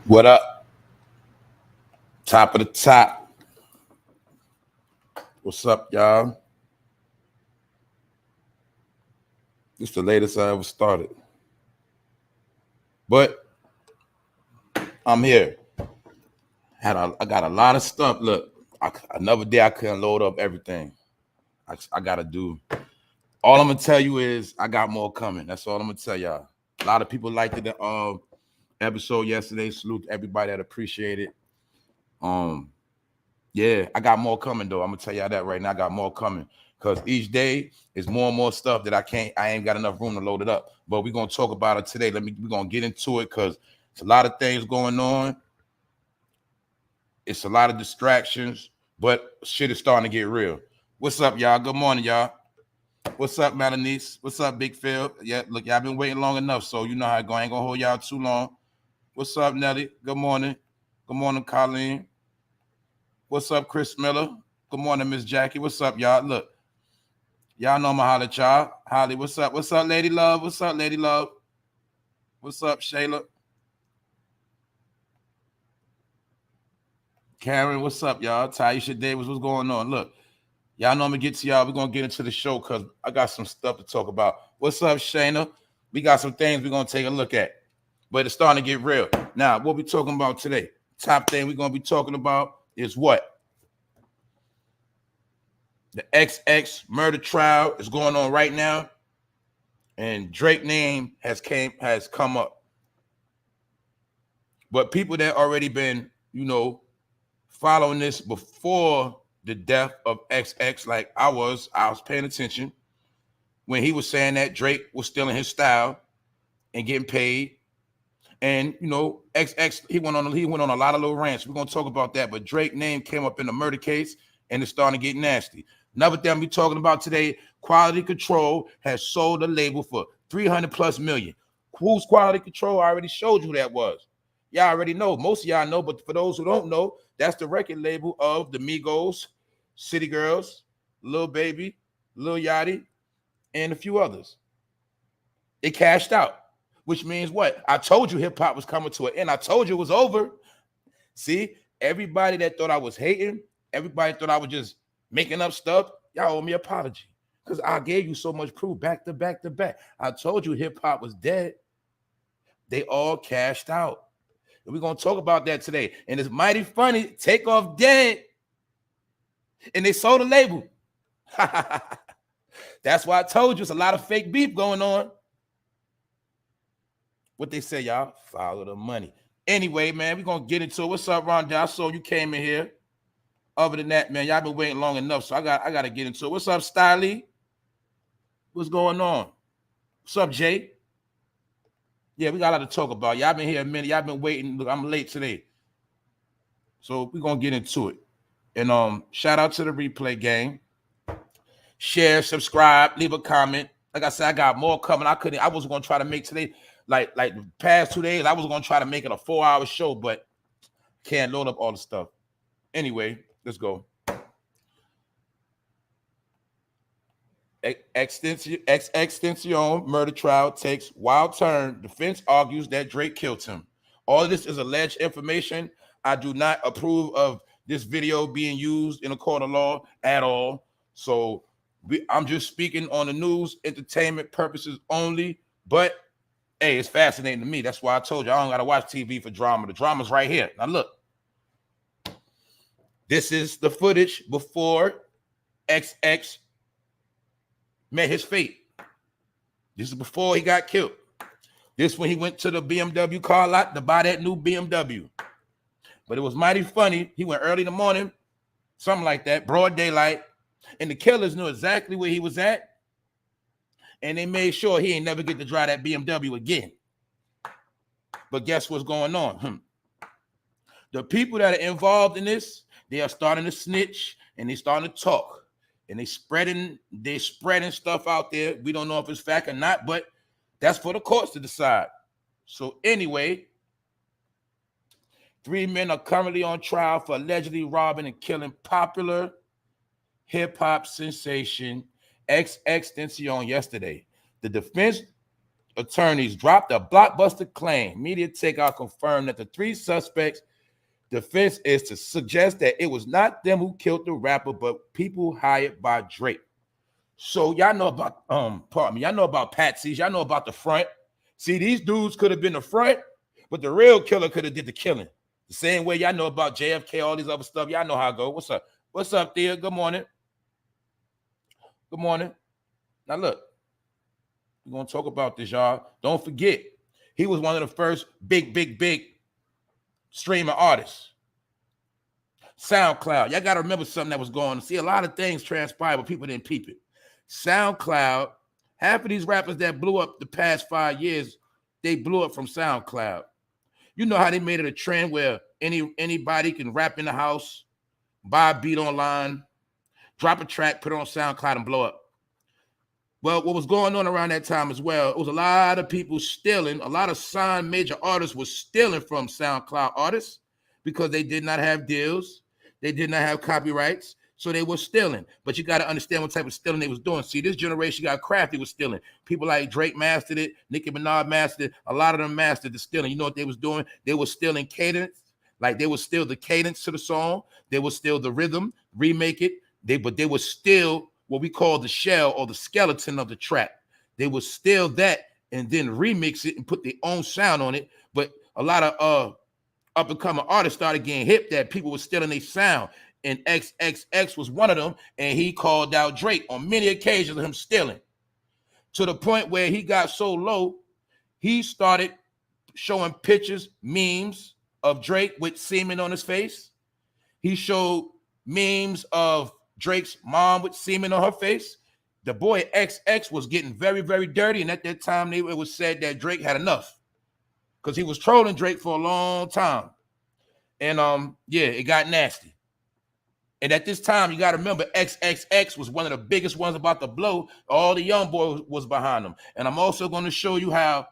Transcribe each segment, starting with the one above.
What up? Top of the top. What's up, y'all? This the latest I ever started. But I'm here. I got a lot of stuff. Look, another day I couldn't load up everything. I gotta do. All I'm gonna tell you is I got more coming. That's all I'm gonna tell y'all. A lot of people liked the episode yesterday. Salute to everybody that appreciated. Yeah, I got more coming though. I'm gonna tell y'all that right now. I got more coming because each day is more and more stuff that I ain't got enough room to load it up. But we're gonna talk about it today. We're gonna get into it because it's a lot of things going on. It's a lot of distractions, but shit is starting to get real. What's up, y'all? Good morning, y'all. What's up, Melanice? What's up, Big Phil? Yeah, look, y'all been waiting long enough, so you know how I go. I ain't gonna hold y'all too long. What's up, Nelly? Good morning. Good morning, Colleen. What's up, Chris Miller? Good morning, Miss Jackie. What's up, y'all? Look, y'all know I'm going to holler at y'all. Holly, what's up? What's up, Lady Love? What's up, Lady Love? What's up, Shayla? Karen, what's up, y'all? Taisha Davis, what's going on? Look, y'all know I'm going to get to y'all. We're going to get into the show because I got some stuff to talk about. What's up, Shayna? We got some things we're going to take a look at. But it's starting to get real. Now, what we talking about today? Top thing we're going to be talking about is what? The XX murder trial is going on right now, and Drake name has come up. But people that already been, following this before the death of XX, like I was paying attention when he was saying that Drake was stealing his style and getting paid. And XX, he went on a lot of little rants. We're gonna talk about that. But Drake name came up in the murder case, and it's starting to get nasty. Another thing we're talking about today: Quality Control has sold a label for $300+ million. Who's Quality Control? I already showed you who that was. Y'all already know. Most of y'all know, but for those who don't know, that's the record label of the MIGOS, City Girls, Lil Baby, Lil Yachty, and a few others. It cashed out. Which means what? I told you hip hop was coming to an end. I told you it was over. See, everybody that thought I was hating, everybody thought I was just making up stuff, y'all owe me an apology. Because I gave you so much proof back to back to back. I told you hip hop was dead. They all cashed out. And we're going to talk about that today. And it's mighty funny. Takeoff dead. And they sold a label. That's why I told you it's a lot of fake beef going on. What they say, y'all? Follow the money. Anyway, man, we're going to get into it. What's up, Ron? I saw you came in here. Other than that, man, y'all been waiting long enough, so I got to get into it. What's up, Styley? What's going on? What's up, Jay? Yeah, we got a lot to talk about. Y'all been here a minute. Y'all been waiting. Look, I'm late today. So we're going to get into it. And shout out to the replay gang. Share, subscribe, leave a comment. Like I said, I got more coming. I was going to try to make today, like the past 2 days, I was going to try to make it a 4-hour show, but can't load up all the stuff. Anyway, let's go. XXXTENCION murder trial takes wild turn. Defense argues that Drake killed him. All of this is alleged information. I do not approve of this video being used in a court of law at all. So I'm just speaking on the news, entertainment purposes only. But hey, it's fascinating to me. That's why I told you I don't got to watch TV for drama. The drama's right here. Now look, this is the footage before XX met his fate. This is before he got killed. This when he went to the BMW car lot to buy that new BMW. But it was mighty funny. He went early in the morning, something like that, broad daylight. And the killers knew exactly where he was at. And they made sure he ain't never get to drive that BMW again. But guess what's going on? The people that are involved in this, they are starting to snitch and they starting to talk. And they spreading stuff out there. We don't know if it's fact or not, but that's for the courts to decide. So anyway, 3 men are currently on trial for allegedly robbing and killing popular hip-hop sensation XXXTENCION yesterday. The defense attorneys dropped a blockbuster claim. Media takeout confirmed that the 3 suspects' defense is to suggest that it was not them who killed the rapper, but people hired by Drake. So y'all know about y'all know about patsies, y'all know about the front. See, these dudes could have been the front, but the real killer could have did the killing. The same way y'all know about JFK, all these other stuff. Y'all know how it go. What's up? What's up, Thea? Good morning. Good morning. Now look, we're gonna talk about this, y'all. Don't forget, he was one of the first big streaming artists. SoundCloud. Y'all gotta remember something that was going on. See, a lot of things transpired, but people didn't peep it. SoundCloud, half of these rappers that blew up the past 5 years, they blew up from SoundCloud. You know how they made it a trend where anybody can rap in the house, buy a beat online, drop a track, put it on SoundCloud, and blow up. Well, what was going on around that time as well, it was a lot of people stealing, a lot of signed major artists were stealing from SoundCloud artists because they did not have deals, they did not have copyrights, so they were stealing. But you got to understand what type of stealing they was doing. See, this generation got crafty with stealing. People like Drake mastered it, Nicki Minaj mastered it, a lot of them mastered the stealing. You know what they was doing? They were stealing cadence, like they would steal the cadence to the song, they would steal the rhythm, remake it, but they would steal what we call the shell or the skeleton of the track. They would steal that and then remix it and put their own sound on it. But a lot of up-and-coming artists started getting hip that people were stealing their sound. And XXX was one of them, and he called out Drake on many occasions of him stealing. To the point where he got so low, he started showing pictures, memes of Drake with semen on his face. He showed memes of Drake's mom with semen on her face. The boy XX was getting very, very dirty, and at that time, it was said that Drake had enough because he was trolling Drake for a long time. And yeah, it got nasty. And at this time, you got to remember, XXX was one of the biggest ones about to blow. All the young boys was behind them. And I'm also going to show you how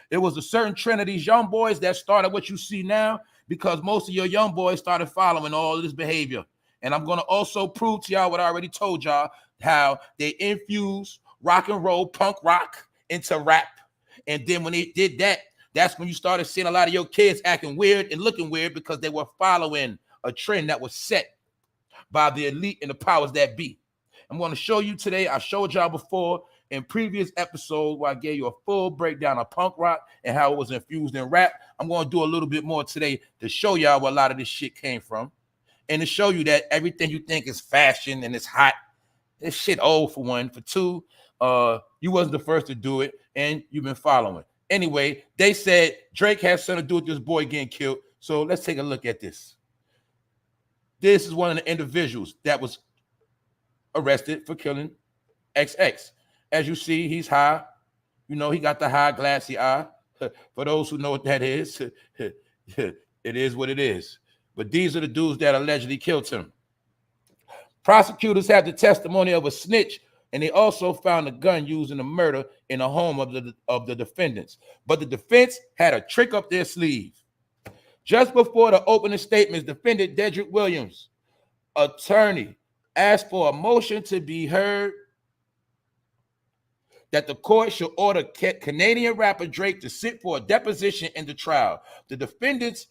there was a certain trend of these young boys that started what you see now because most of your young boys started following all of this behavior. And I'm going to also prove to y'all what I already told y'all, how they infused rock and roll, punk rock into rap. And then when they did that, that's when you started seeing a lot of your kids acting weird and looking weird because they were following a trend that was set by the elite and the powers that be. I'm going to show you today. I showed y'all before in previous episodes where I gave you a full breakdown of punk rock and how it was infused in rap. I'm going to do a little bit more today to show y'all where a lot of this shit came from and to show you that everything you think is fashion and it's hot, this shit old for one. For two, you wasn't the first to do it and you've been following. Anyway, they said Drake has something to do with this boy getting killed. So let's take a look at this. This is one of the individuals that was arrested for killing XX. As you see, he's high. You know, he got the high glassy eye. For those who know what that is, it is what it is. But these are the dudes that allegedly killed him. Prosecutors have the testimony of a snitch, and they also found a gun used in the murder in the home of the defendants. But the defense had a trick up their sleeve. Just before the opening statements, defendant Dedrick Williams, attorney, asked for a motion to be heard that the court should order Canadian rapper Drake to sit for a deposition in the trial. The defendants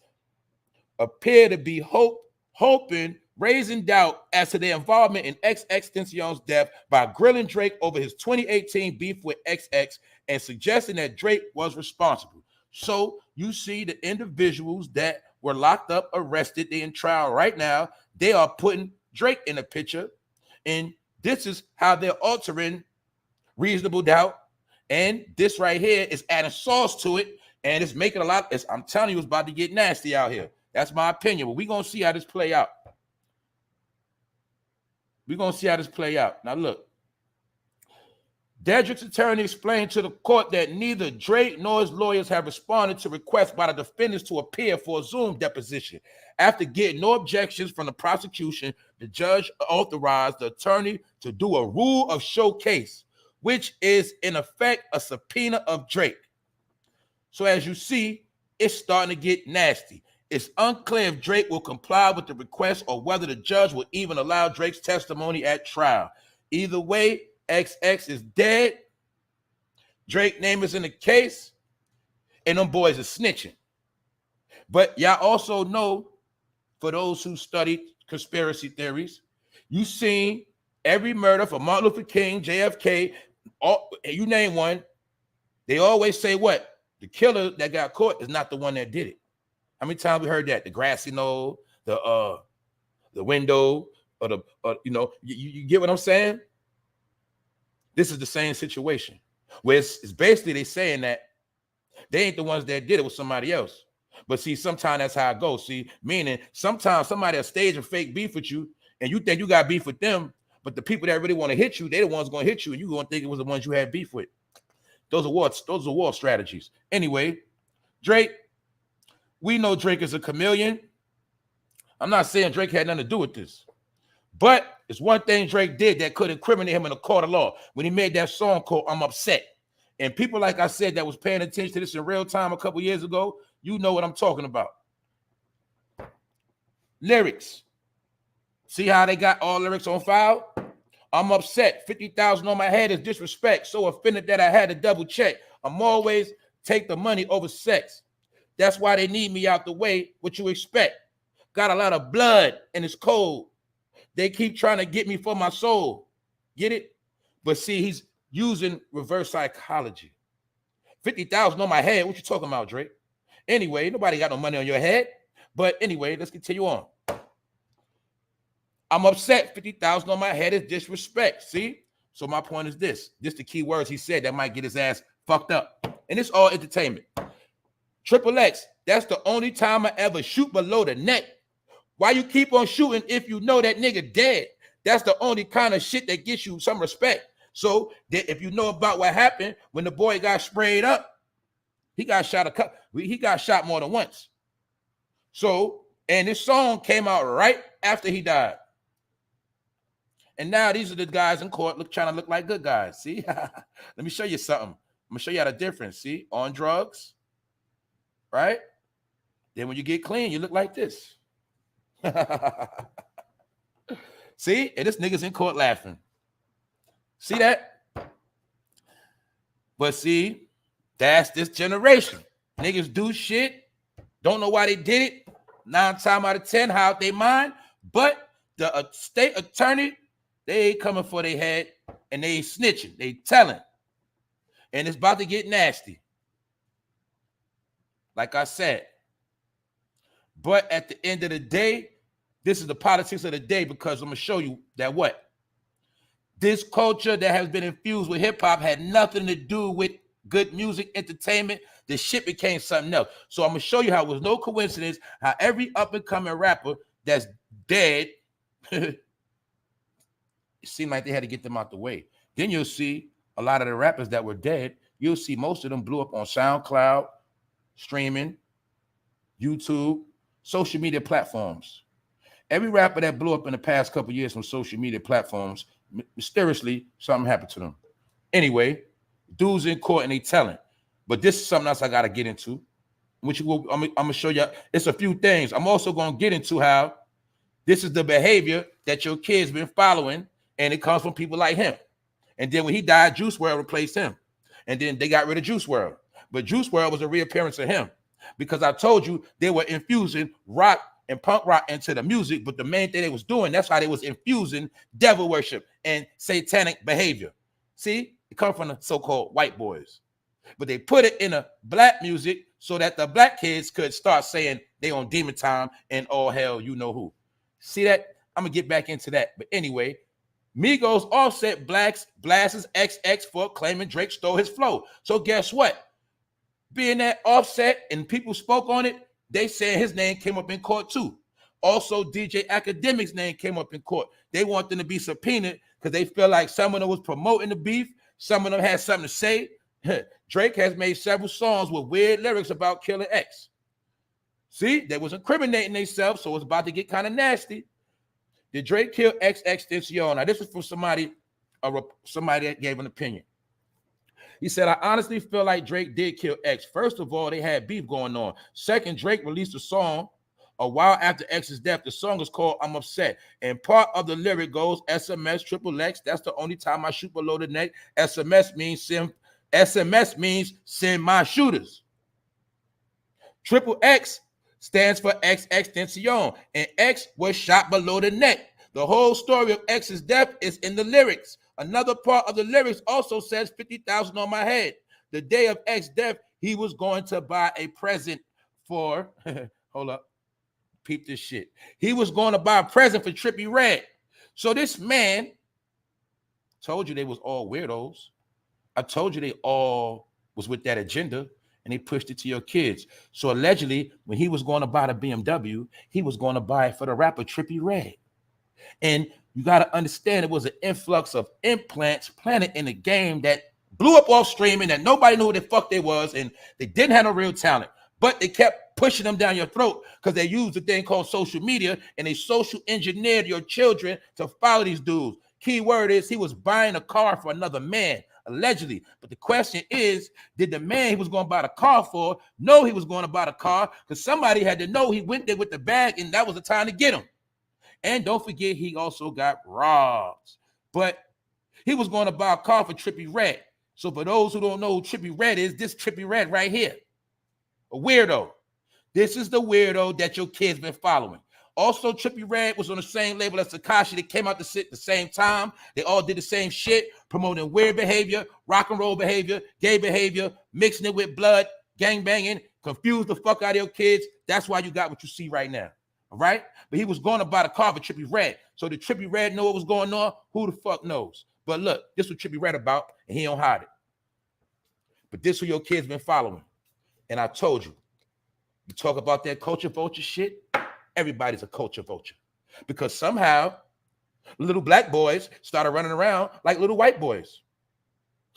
appear to be hoping, raising doubt as to their involvement in XXXTENCION's death by grilling Drake over his 2018 beef with XX and suggesting that Drake was responsible. So you see the individuals that were locked up, arrested, they're in trial right now. They are putting Drake in the picture. And this is how they're altering reasonable doubt. And this right here is adding sauce to it. And it's making a lot. I'm telling you, it's about to get nasty out here. That's my opinion. But we're going to see how this play out. We're going to see how this play out. Now, look. Dedrick's attorney explained to the court that neither Drake nor his lawyers have responded to requests by the defendants to appear for a Zoom deposition. After getting no objections from the prosecution, the judge authorized the attorney to do a rule of showcase, which is in effect a subpoena of Drake. So as you see, it's starting to get nasty. It's unclear if Drake will comply with the request or whether the judge will even allow Drake's testimony at trial. Either way, XX is dead. Drake name is in the case, and them boys are snitching. But y'all also know, for those who studied conspiracy theories, you seen every murder from Martin Luther King, JFK, you name one, they always say what? The killer that got caught is not the one that did it. How many times we heard that? The grassy knoll, the window, or the you get what I'm saying? This is the same situation where it's basically they saying that they ain't the ones that did it with somebody else. But see, sometimes that's how it goes. See, meaning sometimes somebody will stage a fake beef with you, and you think you got beef with them, but the people that really want to hit you, they the ones going to hit you, and you going to think it was the ones you had beef with. Those are war strategies. Anyway, Drake, we know Drake is a chameleon. I'm not saying Drake had nothing to do with this, but it's one thing Drake did that could incriminate him in a court of law when he made that song called "I'm Upset." And people, like I said, that was paying attention to this in real time a couple years ago, you know what I'm talking about. Lyrics. See how they got all lyrics on file? I'm upset. 50,000 on my head is disrespect. So offended that I had to double check. I'm always take the money over sex. That's why they need me out the way. What you expect? Got a lot of blood and it's cold. They keep trying to get me for my soul. Get it? But see, he's using reverse psychology. 50,000 on my head. What you talking about, Drake? Anyway, nobody got no money on your head. But anyway, let's continue on. I'm upset. 50,000 on my head is disrespect. See? So my point is this. This the key words he said that might get his ass fucked up. And it's all entertainment. XXX, that's the only time I ever shoot below the neck. Why you keep on shooting if you know that nigga dead? That's the only kind of shit that gets you some respect. So that if you know about what happened when the boy got sprayed up, he got shot he got shot more than once. So, and this song came out right after he died. And now these are the guys in court trying to look like good guys. See? Let me show you something. I'm gonna show you how the difference. See? On drugs, right? Then when you get clean, you look like this. See? And this nigga's in court laughing. See that? But see, that's this generation. Niggas do shit, don't know why they did it. 9 times out of 10, how out they mind. But the state attorney, they ain't coming for their head, and they ain't snitching. They telling. And it's about to get nasty. Like I said. But at the end of the day, this is the politics of the day, because I'm going to show you that what? This culture that has been infused with hip-hop had nothing to do with good music, entertainment. The shit became something else. So I'm going to show you how it was no coincidence how every up-and-coming rapper that's dead, it seemed like they had to get them out the way. Then you'll see a lot of the rappers that were dead, you'll see most of them blew up on SoundCloud, streaming, YouTube, social media platforms. Every rapper that blew up in the past couple of years from social media platforms, mysteriously, something happened to them. Anyway, dudes in court and they telling. But this is something else I got to get into, which I'm going to show you. It's a few things. I'm also going to get into how this is the behavior that your kid's been following, and it comes from people like him. And then when he died, Juice WRLD replaced him. And then they got rid of Juice WRLD. But Juice WRLD was a reappearance of him, because I told you they were infusing rock and punk rock into the music, but the main thing they was doing, that's how they was infusing devil worship and satanic behavior. See, it comes from the so-called white boys, but they put it in a black music so that the black kids could start saying they on demon time and all hell, you know who. See that? I'm gonna get back into that. But anyway, Migos Offset blasts XX for claiming Drake stole his flow. So guess what? Being that Offset and people spoke on it, they said his name came up in court too. Also, DJ Academic's name came up in court. They want them to be subpoenaed because they feel like some of them was promoting the beef. Some of them had something to say. Drake has made several songs with weird lyrics about killing X. See, they was incriminating themselves, so it's about to get kind of nasty. Did Drake kill XXXTENCION? Now, this is from somebody that gave an opinion. He said, I honestly feel like Drake did kill X. First of all, they had beef going on. Second, Drake released a song a while after X's death. The song is called I'm Upset. And part of the lyric goes, SMS, XXX, that's the only time I shoot below the neck. SMS means send SMS means send my shooters. Triple X stands for XXXTENCION, and X was shot below the neck. The whole story of X's death is in the lyrics. Another part of the lyrics also says 50,000 on my head. The day of X's death, he was going to buy a present for, hold up, peep this shit. He was going to buy a present for Trippie Redd. So this man told you they was all weirdos. I told you they all was with that agenda, and they pushed it to your kids. So allegedly, when he was going to buy the BMW, he was going to buy it for the rapper Trippie Redd. And you got to understand, it was an influx of implants planted in the game that blew up off streaming, that nobody knew who the fuck they was, and they didn't have no real talent. But they kept pushing them down your throat because they used a thing called social media, and they social engineered your children to follow these dudes. Key word is he was buying a car for another man, allegedly. But the question is, did the man he was going to buy the car for know he was going to buy the car? Because somebody had to know he went there with the bag, and that was the time to get him. And don't forget, he also got robbed. But he was going to buy a car for Trippie Redd. So for those who don't know who Trippie Redd is, this Trippie Redd right here, a weirdo. This is the weirdo that your kids been following. Also, Trippie Redd was on the same label as Tekashi. They came out at the same time. They all did the same shit, promoting weird behavior, rock and roll behavior, gay behavior, mixing it with blood, gang banging, confuse the fuck out of your kids. That's why you got what you see right now. All right? But he was going to buy the car for Trippie Redd. So did Trippie Redd know what was going on? Who the fuck knows? But look, this is what Trippie Redd about, and he don't hide it. But this is who your kids been following. And I told you, you talk about that culture vulture shit, everybody's a culture vulture. Because somehow, little black boys started running around like little white boys.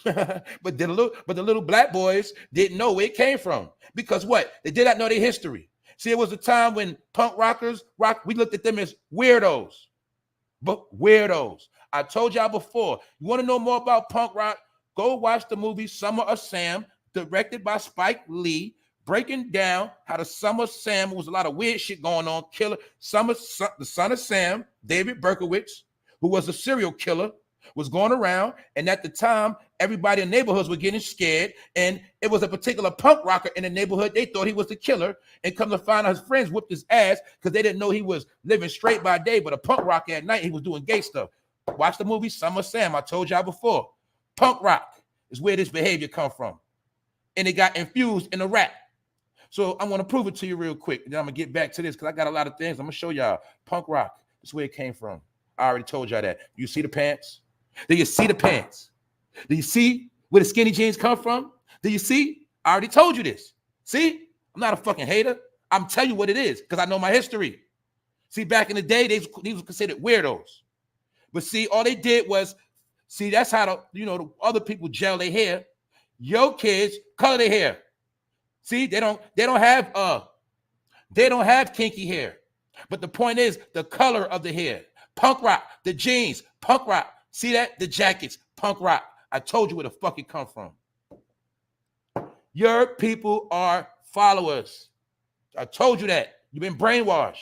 but the little black boys didn't know where it came from. Because what? They did not know their history. See, it was a time when punk rockers, we looked at them as weirdos. But weirdos. I told y'all before, you want to know more about punk rock? Go watch the movie Summer of Sam, directed by Spike Lee, breaking down how the Summer of Sam was a lot of weird shit going on. Killer, the son of Sam, David Berkowitz, who was a serial killer, was going around, and at the time, everybody in neighborhoods were getting scared, and it was a particular punk rocker in the neighborhood. They thought he was the killer, and come to find out his friends whipped his ass because they didn't know he was living straight by day, but a punk rocker at night, he was doing gay stuff. Watch the movie Summer of Sam. I told y'all before. Punk rock is where this behavior come from, and it got infused in the rap. So I'm going to prove it to you real quick, and then I'm going to get back to this because I got a lot of things I'm going to show y'all. Punk rock is where it came from. I already told y'all that. You see the pants? Do you see the pants? Do you see where the skinny jeans come from? Do you see? I already told you this. See? I'm not a fucking hater. I'm telling you what it is because I know my history. See, back in the day, these were considered weirdos. But see, all they did was, see, that's how the other people gel their hair. Your kids color their hair. See, they don't have kinky hair. But the point is the color of the hair. Punk rock, the jeans, punk rock. See that? The jackets, punk rock. I told you where the fuck it come from. Your people are followers. I told you that. You've been brainwashed.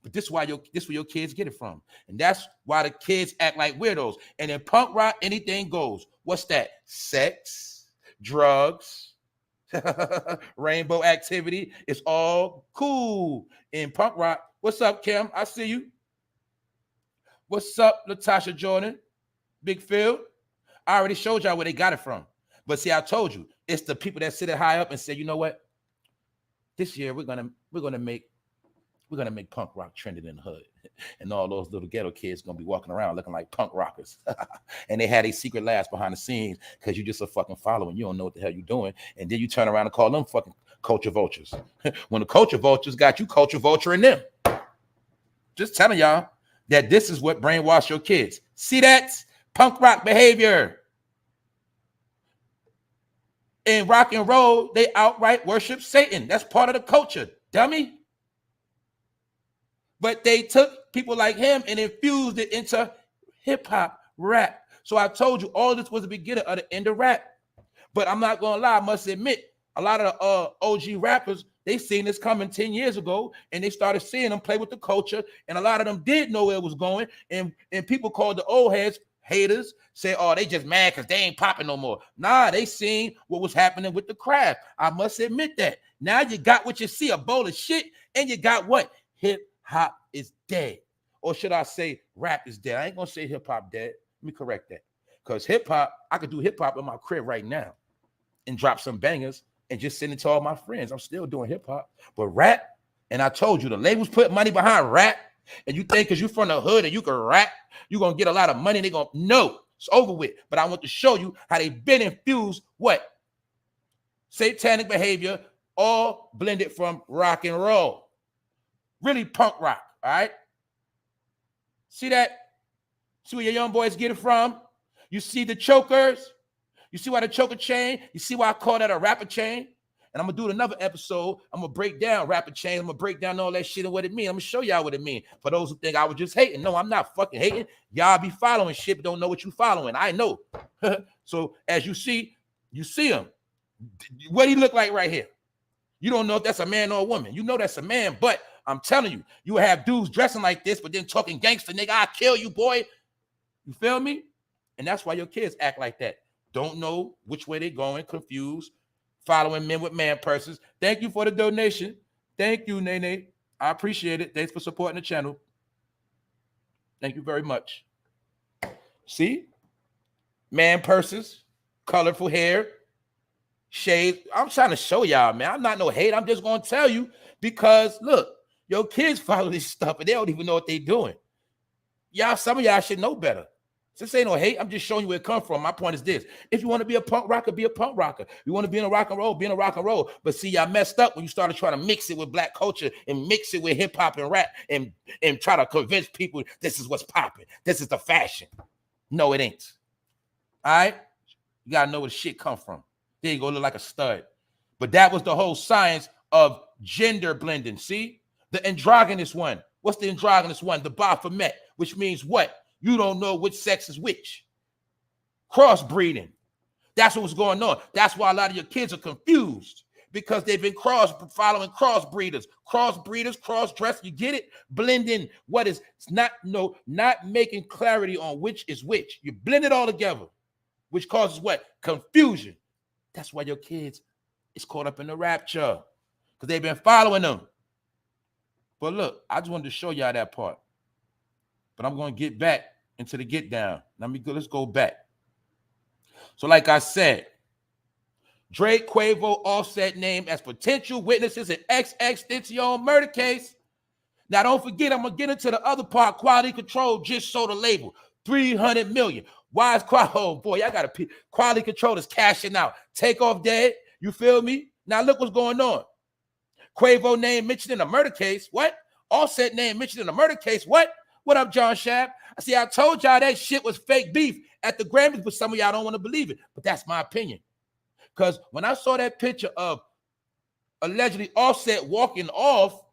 But this is where your kids get it from. And that's why the kids act like weirdos. And in punk rock, anything goes. What's that? Sex, drugs, rainbow activity. It's all cool in punk rock. What's up, Kim? I see you. What's up, Latasha Jordan? Big Phil? I already showed y'all where they got it from. But see, I told you, it's the people that sit it high up and say, you know what? This year we're gonna make punk rock trending in the hood. And all those little ghetto kids gonna be walking around looking like punk rockers. And they had a secret laughs behind the scenes because you just a fucking following. You don't know what the hell you're doing. And then you turn around and call them fucking culture vultures. When the culture vultures got you culture vulturing them. Just telling y'all that this is what brainwash your kids. See that? Punk rock behavior. In rock and roll, they outright worship Satan. That's part of the culture, dummy. But they took people like him and infused it into hip-hop rap. So I told you all this was the beginning of the end of rap. But I'm not going to lie, I must admit, a lot of the OG rappers, they seen this coming 10 years ago, and they started seeing them play with the culture, and a lot of them did know where it was going, and people called the old heads haters say, oh, they just mad because they ain't popping no more. Nah, they seen what was happening with the craft. I must admit that. Now you got what you see, a bowl of shit, and you got what? Hip-hop is dead. Or should I say rap is dead? I ain't going to say hip-hop dead. Let me correct that. Because hip-hop, I could do hip-hop in my crib right now and drop some bangers and just send it to all my friends. I'm still doing hip-hop. But rap, and I told you, the labels put money behind rap, and you think because you're from the hood and you can rap, you're going to get a lot of money. They're going to, no, it's over with. But I want to show you how they've been infused, what? Satanic behavior, all blended from rock and roll. Really punk rock, all right? See that? See where your young boys get it from? You see the chokers? You see why the choker chain? You see why I call that a rapper chain? And I'm going to do another episode. I'm going to break down rapper chain. I'm going to break down all that shit and what it means. I'm going to show y'all what it means. For those who think I was just hating. No, I'm not fucking hating. Y'all be following shit but don't know what you following. I know. So as you see him. What he look like right here? You don't know if that's a man or a woman. You know that's a man, but I'm telling you, you have dudes dressing like this, but then talking gangster, nigga, I'll kill you, boy. You feel me? And that's why your kids act like that. Don't know which way they're going, confused, following men with man purses. Thank you for the donation. Thank you, Nene. I appreciate it. Thanks for supporting the channel. Thank you very much. See? Man purses, colorful hair, shades. I'm trying to show y'all, man. I'm not no hate. I'm just going to tell you because, look, your kids follow this stuff and they don't even know what they're doing. Y'all, some of y'all should know better. This ain't no hate. I'm just showing you where it comes from. My point is this. If you want to be a punk rocker, be a punk rocker. You want to be in a rock and roll, be in a rock and roll. But see, y'all messed up when you started trying to mix it with black culture and mix it with hip hop and rap and try to convince people this is what's popping. This is the fashion. No, it ain't. All right? You got to know where the shit come from. There you go, look like a stud. But that was the whole science of gender blending. See? The androgynous one. What's the androgynous one? The Baphomet, which means what? You don't know which sex is which. Crossbreeding. That's what was going on. That's why a lot of your kids are confused because they've been following crossbreeders. Crossbreeders, cross-dress, you get it? Blending what is not making clarity on which is which. You blend it all together, which causes what? Confusion. That's why your kids is caught up in the rapture because they've been following them. But look, I just wanted to show y'all that part. But I'm going to get back into the get down. Let's go back. So like I said, Drake, Quavo, Offset named as potential witnesses in XXXTENCION murder case. Now don't forget, I'm going to get into the other part. Quality Control just sold a label. 300 million. Why is oh boy, y'all got to Quality Control is cashing out. Takeoff dead. You feel me? Now look what's going on. Quavo name mentioned in a murder case. What? Offset name mentioned in a murder case. What? What up, John Shab? See, I told y'all that shit was fake beef at the Grammys, but some of y'all don't want to believe it. But that's my opinion. Because when I saw that picture of allegedly Offset walking off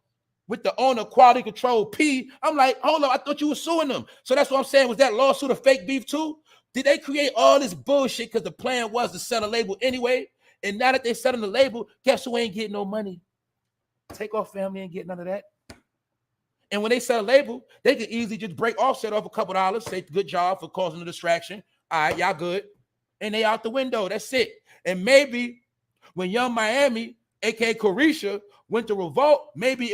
with the owner of Quality Control P, I'm like, hold up, I thought you were suing them. So that's what I'm saying. Was that lawsuit a fake beef too? Did they create all this bullshit because the plan was to sell a label anyway? And now that they're selling the label, guess who ain't getting no money? Takeoff family ain't getting none of that. And when they sell a label, they could easily just break Offset off a couple dollars, say good job for causing a distraction. All right, y'all good. And they out the window. That's it. And maybe when Young Miami, aka Carisha, went to revolt, maybe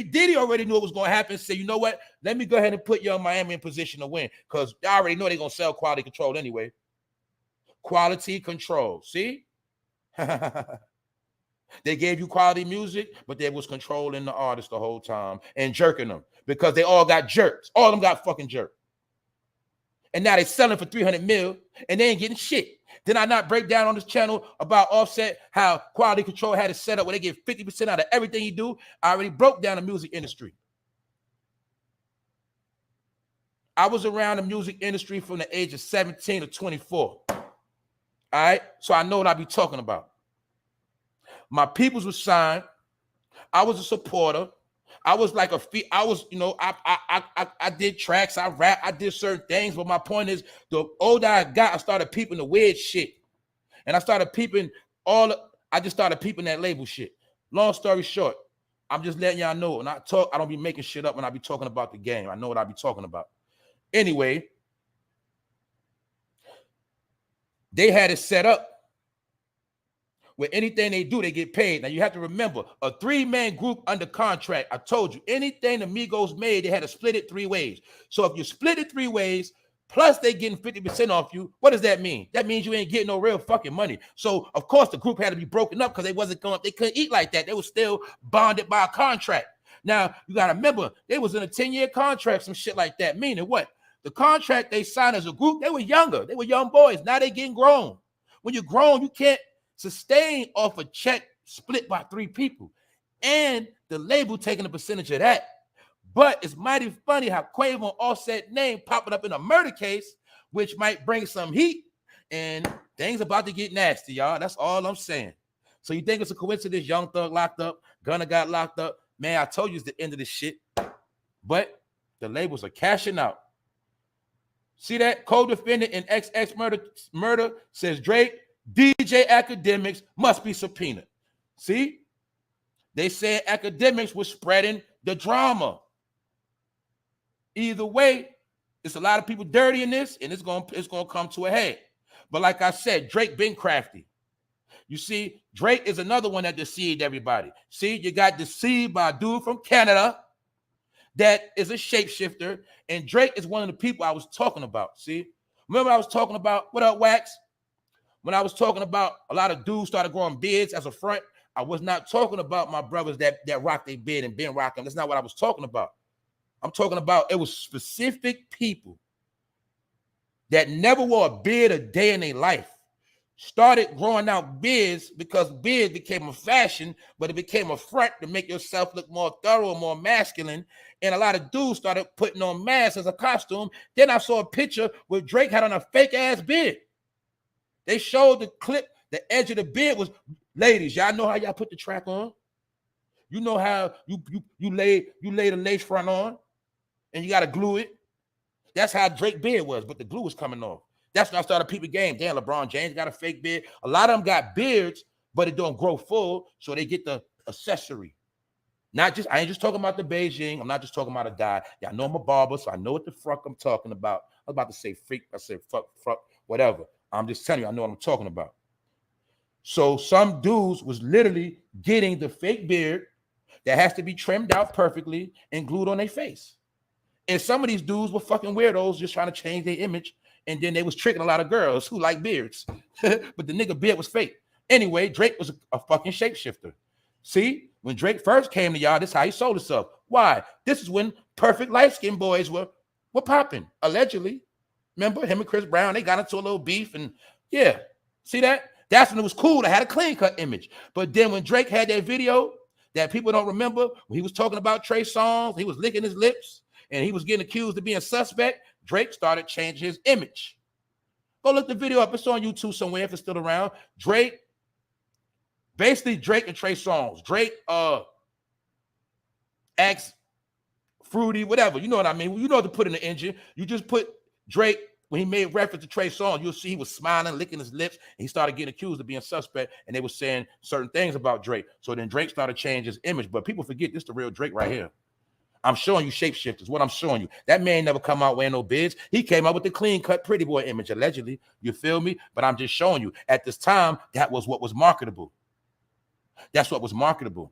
Diddy already knew it was going to happen. Say, you know what? Let me go ahead and put Young Miami in position to win. Because I already know they're going to sell Quality Control anyway. Quality Control. See? They gave you quality music, but they was controlling the artist the whole time and jerking them because they all got jerked. All of them got fucking jerked. And now they selling for 300 mil and they ain't getting shit. Did I not break down on this channel about Offset, how Quality Control had it set up where they get 50% out of everything he do? I already broke down the music industry. I was around the music industry from the age of 17 to 24. All right? So I know what I be talking about. My peoples was signed. I was a supporter. I was like I did tracks, I rap, I did certain things. But my point is, the older I got, I started peeping the weird shit. And I started peeping I just started peeping that label shit. Long story short, I'm just letting y'all know. When I talk, I don't be making shit up when I be talking about the game. I know what I be talking about. Anyway, They had it set up where anything they do, they get paid. Now you have to remember, a 3-man group under contract. I told you, anything the Migos made, they had to split it 3 ways. So if you split it 3 ways, plus they getting 50% off you, what does that mean? That means you ain't getting no real fucking money. So of course the group had to be broken up because they couldn't eat like that. They were still bonded by a contract. Now you gotta remember, they was in a 10-year contract, some shit like that. Meaning what? The contract they signed as a group, they were younger. They were young boys. Now they getting grown. When you're grown, you can't sustain off a check split by 3 people. And the label taking a percentage of that. But it's mighty funny how Quavo and Offset name popping up in a murder case, which might bring some heat. And things about to get nasty, y'all. That's all I'm saying. So you think it's a coincidence Young Thug locked up, Gunna got locked up? Man, I told you it's the end of this shit. But the labels are cashing out. See that? Co-defendant in XX murder says Drake, DJ Academics must be subpoenaed. See? They said Academics was spreading the drama. Either way, it's a lot of people dirty in this, and it's gonna come to a head. But like I said, Drake been crafty. You see, Drake is another one that deceived everybody. See, you got deceived by a dude from Canada that is a shapeshifter, and Drake is one of the people I was talking about. See, remember I was talking about, what up, Wax? When I was talking about a lot of dudes started growing beards as a front, I was not talking about my brothers that rock their beard and been rocking. That's not what I was talking about. I'm talking about it was specific people that never wore a beard a day in their life started growing out beards because beards became a fashion, but it became a front to make yourself look more thorough, more masculine. And a lot of dudes started putting on masks as a costume. Then I saw a picture where Drake had on a fake ass beard. They showed the clip, the edge of the beard was, ladies, y'all know how y'all put the track on? You know how you lay the lace front on and you got to glue it? That's how Drake beard was, but the glue was coming off. That's when I started peeping game. Damn, LeBron James got a fake beard. A lot of them got beards, but it don't grow full, so they get the accessory. I ain't just talking about the Beijing. I'm not just talking about a dye. Y'all know I'm a barber, so I know what the fuck I'm talking about. I was about to say freak. I said fuck, whatever. I'm just telling you, I know what I'm talking about. So some dudes was literally getting the fake beard that has to be trimmed out perfectly and glued on their face. And some of these dudes were fucking weirdos just trying to change their image. And then they was tricking a lot of girls who like beards. But the nigga beard was fake. Anyway, Drake was a fucking shapeshifter. See, when Drake first came to y'all, this is how he sold himself. Why? This is when perfect light-skinned boys were popping, allegedly. Remember him and Chris Brown, they got into a little beef. And yeah, see that? That's when it was cool to have a clean-cut image. But then when Drake had that video that people don't remember, when he was talking about Trey Songz, he was licking his lips, and he was getting accused of being suspect, Drake started changing his image. Go look the video up. It's on YouTube somewhere if it's still around. Drake and Trey Songz. Drake acts fruity, whatever. You know what I mean? You know what to put in the engine. You just put Drake, when he made reference to Trey Songz, you'll see he was smiling, licking his lips, and he started getting accused of being suspect, and they were saying certain things about Drake. So then Drake started changing his image. But people forget this is the real Drake right here. I'm showing you shapeshifters. What I'm showing you. That man never come out wearing no beards. He came out with the clean-cut pretty boy image, allegedly. You feel me? But I'm just showing you. At this time, that was what was marketable. That's what was marketable.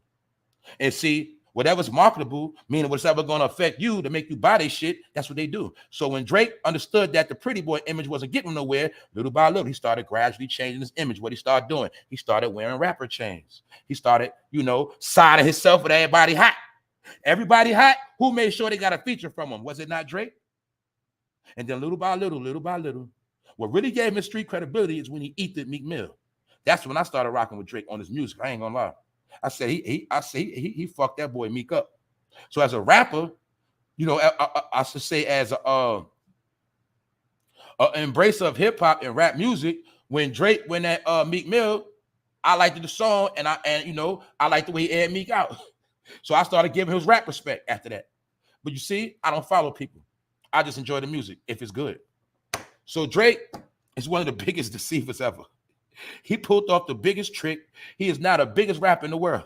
And see, whatever's marketable, meaning whatever going to affect you to make you buy their shit, that's what they do. So when Drake understood that the pretty boy image wasn't getting nowhere, little by little, he started gradually changing his image. What he started doing, he started wearing rapper chains. He started, siding himself with everybody hot. Everybody hot, who made sure they got a feature from him? Was it not Drake? And then little by little, what really gave him street credibility is when he eated Meek Mill. That's when I started rocking with Drake on his music. I ain't gonna lie. I say he fucked that boy Meek up. So as a rapper, I should say as a embracer of hip hop and rap music, when Drake went at Meek Mill, I liked the song and I liked the way he aired Meek out. So I started giving his rap respect after that. But you see, I don't follow people. I just enjoy the music if it's good. So Drake is one of the biggest deceivers ever. He pulled off the biggest trick. He is now the biggest rapper in the world.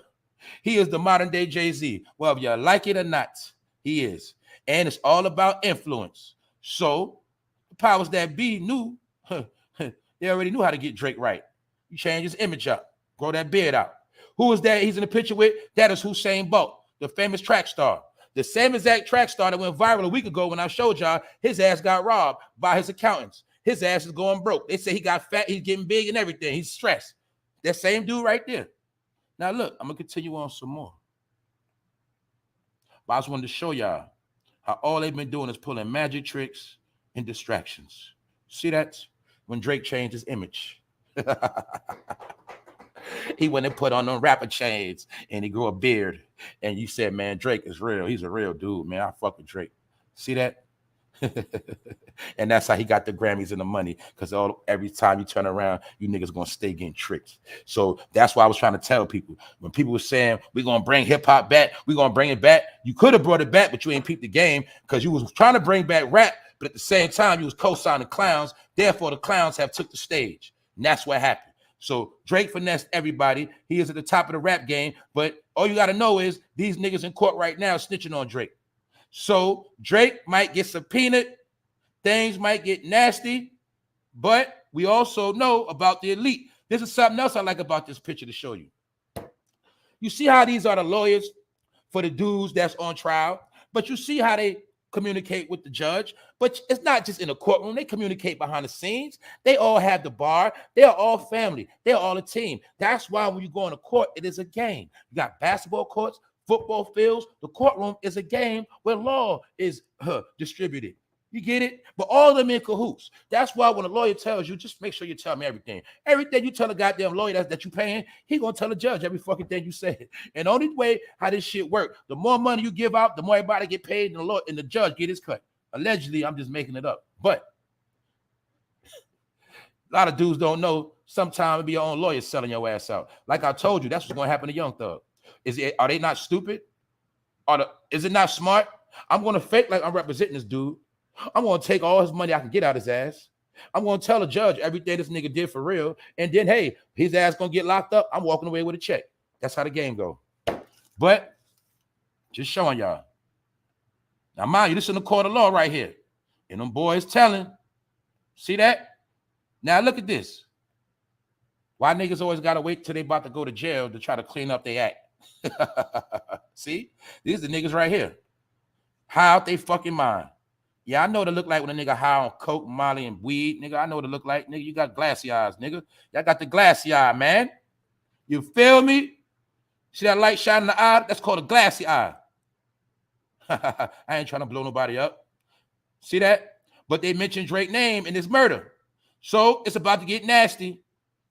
He is the modern day Jay-Z. Well, if you like it or not, he is. And it's all about influence. So the powers that be knew They already knew how to get Drake right. You change his image up, grow that beard out. Who is that he's in the picture with? That is Usain Bolt, the famous track star. The same exact track star that went viral a week ago when I showed y'all his ass got robbed by his accountants. His ass is going broke. They say he got fat, he's getting big and everything. He's stressed. That same dude right there. Now look, I'm going to continue on some more. But I just wanted to show y'all how all they've been doing is pulling magic tricks and distractions. See that? When Drake changed his image. He went and put on them rapper chains and he grew a beard. And you said, man, Drake is real. He's a real dude, man. I fuck with Drake. See that? And that's how he got the Grammys and the money. Because every time you turn around, you niggas gonna stay getting tricked. So that's why I was trying to tell people. When people were saying, we're gonna bring hip-hop back, we're gonna bring it back. You could have brought it back, but you ain't peeped the game because you was trying to bring back rap, but at the same time, you was co-signing clowns. Therefore, the clowns have took the stage. And that's what happened. So Drake finessed everybody. He is at the top of the rap game. But all you got to know is these niggas in court right now snitching on Drake. So Drake might get subpoenaed. Things might get nasty. But we also know about the elite. This is something else I like about this picture to show you. You see how these are the lawyers for the dudes that's on trial. But you see how they communicate with the judge. But it's not just in a courtroom. They communicate behind the scenes. They all have the bar. They are all family. They're all a team. That's why when you go into court, it is a game. You got basketball courts, football fields. The courtroom is a game where law is distributed. You get it? But all of them in cahoots. That's why when a lawyer tells you, just make sure you tell me everything. Everything you tell a goddamn lawyer that you paying, he gonna tell the judge every fucking thing you say. And the only way how this shit work, the more money you give out, the more everybody get paid, and the lawyer and the judge get his cut. Allegedly, I'm just making it up. But a lot of dudes don't know. Sometimes it be your own lawyer selling your ass out. Like I told you, that's what's gonna happen to Young Thug. Are they not stupid? Is it not smart? I'm gonna fake like I'm representing this dude. I'm going to take all his money I can get out his ass. I'm going to tell the judge everything this nigga did for real. And then, hey, his ass going to get locked up. I'm walking away with a check. That's how the game go. But just showing y'all. Now, mind you, this is in the court of law right here. And them boys telling. See that? Now, look at this. Why niggas always got to wait till they about to go to jail to try to clean up their act. See? These are the niggas right here. High out they fucking mind. Yeah, I know what it look like when a nigga high on coke, molly, and weed. Nigga, I know what it look like. Nigga, you got glassy eyes, nigga. Y'all got the glassy eye, man. You feel me? See that light shining in the eye? That's called a glassy eye. I ain't trying to blow nobody up. See that? But they mentioned Drake's name in this murder. So it's about to get nasty.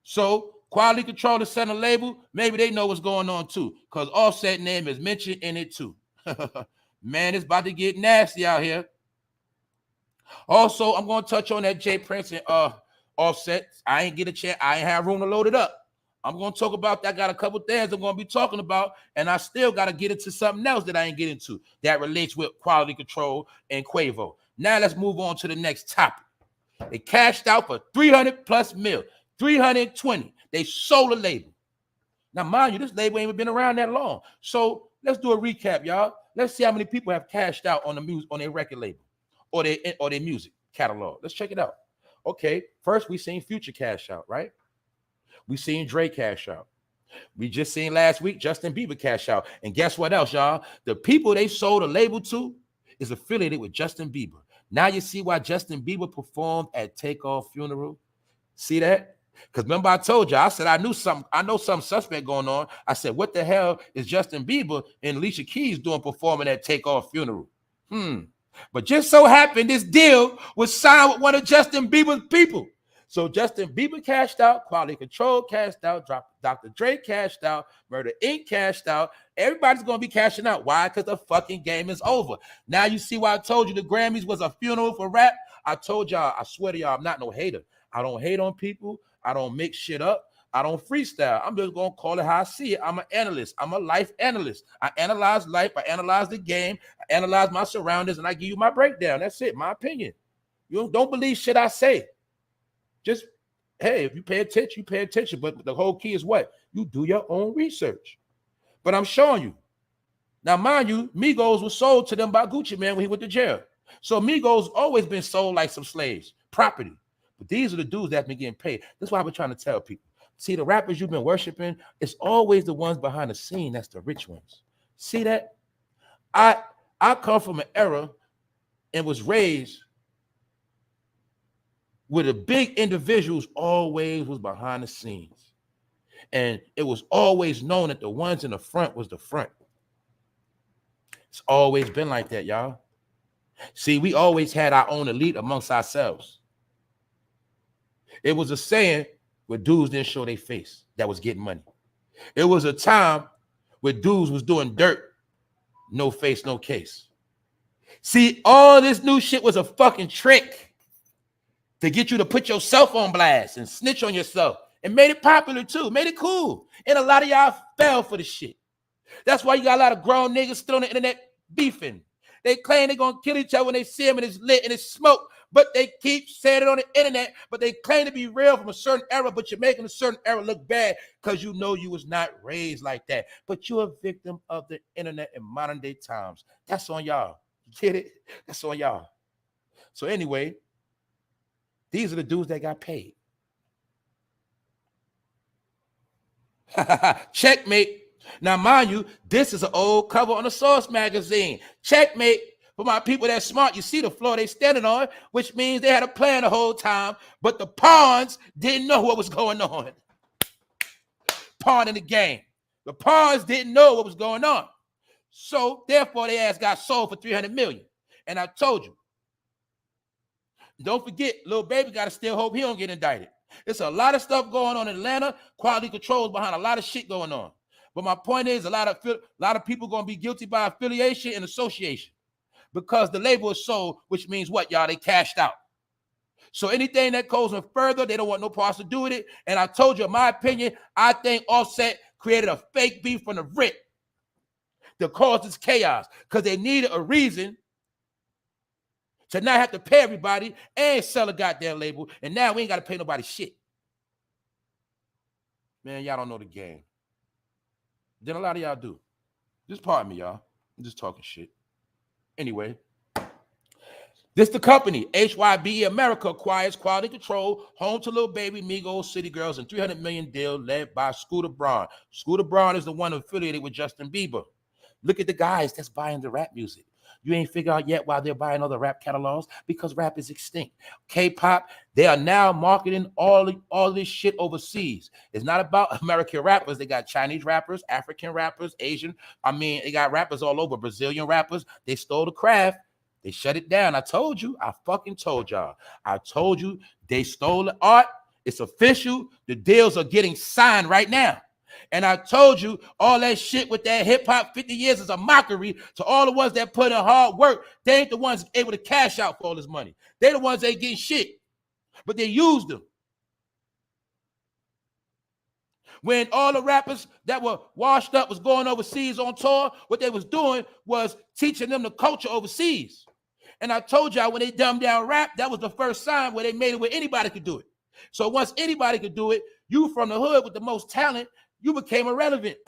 So Quality Control is setting a label. Maybe they know what's going on too. Because Offset name is mentioned in it too. Man, it's about to get nasty out here. Also, I'm going to touch on that Jay Prince and Offset. I ain't get a chance. I ain't have room to load it up. I'm going to talk about that. I got a couple things I'm going to be talking about, and I still got to get into something else that I ain't get into that relates with Quality Control and Quavo. Now let's move on to the next topic. They cashed out for 300 plus mil, 320. They sold the label. Now, mind you, this label ain't even been around that long. So let's do a recap, y'all. Let's see how many people have cashed out on the music on their record label. Or their music catalog. Let's check it out. Okay, first we seen Future cash out, right? We seen Dre cash out. We just seen last week Justin Bieber cash out. And guess what else, y'all? The people they sold a label to is affiliated with Justin Bieber. Now you see why Justin Bieber performed at Takeoff funeral. See that? Because remember I told you, I said I know some suspect going on. I said, what the hell is Justin Bieber and Alicia Keys doing performing at Takeoff funeral? But just so happened this deal was signed with one of Justin Bieber's people. So Justin Bieber cashed out, Quality Control cashed out, Dr. Dre cashed out, Murder Inc. cashed out. Everybody's going to be cashing out. Why? Because the fucking game is over. Now you see why I told you the Grammys was a funeral for rap? I told y'all, I swear to y'all, I'm not no hater. I don't hate on people. I don't make shit up. I don't freestyle. I'm just going to call it how I see it. I'm an analyst. I'm a life analyst. I analyze life. I analyze the game. I analyze my surroundings, and I give you my breakdown. That's it, my opinion. You don't believe shit I say. Just, hey, if you pay attention, you pay attention. But the whole key is what? You do your own research. But I'm showing you. Now, mind you, MIGOS was sold to them by Gucci Mane when he went to jail. So MIGOS always been sold like some slaves, property. But these are the dudes that been getting paid. That's why I've been trying to tell people. See, the rappers you've been worshiping, it's always the ones behind the scene that's the rich ones. See that? I come from an era and was raised where the big individuals always was behind the scenes. And it was always known that the ones in the front was the front. It's always been like that, y'all. See, we always had our own elite amongst ourselves. It was a saying where dudes didn't show their face that was getting money. It was a time where dudes was doing dirt, no face, no case. See, all this new shit was a fucking trick to get you to put yourself on blast and snitch on yourself, and made it popular too, made it cool. And a lot of y'all fell for the shit. That's why you got a lot of grown niggas still on the internet beefing. They claim they're gonna kill each other when they see them and it's lit and it's smoke, but they keep saying it on the internet, but they claim to be real from a certain era, but you're making a certain era look bad because you know you was not raised like that. But you're a victim of the internet in modern day times. That's on y'all. You get it? That's on y'all. So anyway, these are the dudes that got paid. Checkmate. Now, mind you, this is an old cover on the Source magazine. Checkmate. For my people that's smart, you see the floor they standing on, which means they had a plan the whole time, but the pawns didn't know what was going on. Pawn in the game. The pawns didn't know what was going on. So, therefore, their ass got sold for $300 million. And I told you, don't forget, Lil Baby got to still hope he don't get indicted. There's a lot of stuff going on in Atlanta. Quality control is behind a lot of shit going on. But my point is, a lot of people going to be guilty by affiliation and association because the label is sold, which means what, y'all? They cashed out. So anything that goes no further, they don't want no parts to do with it. And I told you, in my opinion, I think Offset created a fake beef from the rip that caused this chaos because they needed a reason to not have to pay everybody and sell a goddamn label. And now we ain't got to pay nobody shit. Man, y'all don't know the game. Then a lot of y'all do. Just pardon me, y'all. I'm just talking shit. Anyway, this the company. HYBE America acquires Quality Control, home to Lil Baby, Migos, City Girls, and $300 million deal led by Scooter Braun. Scooter Braun is the one affiliated with Justin Bieber. Look at the guys that's buying the rap music. You ain't figured out yet why they're buying other rap catalogs, because rap is extinct. K-pop, they are now marketing all this shit overseas. It's not about American rappers. They got Chinese rappers, African rappers, Asian. They got rappers all over, Brazilian rappers. They stole the craft. They shut it down. I told you. I fucking told y'all. I told you they stole the art. It's official. The deals are getting signed right now. And I told you all that shit with that hip hop 50 years is a mockery to all the ones that put in hard work. They ain't the ones able to cash out for all this money. They the ones that ain't getting shit, but they used them. When all the rappers that were washed up was going overseas on tour, what they was doing was teaching them the culture overseas. And I told y'all when they dumbed down rap, that was the first sign where they made it where anybody could do it. So once anybody could do it, you from the hood with the most talent, you became irrelevant.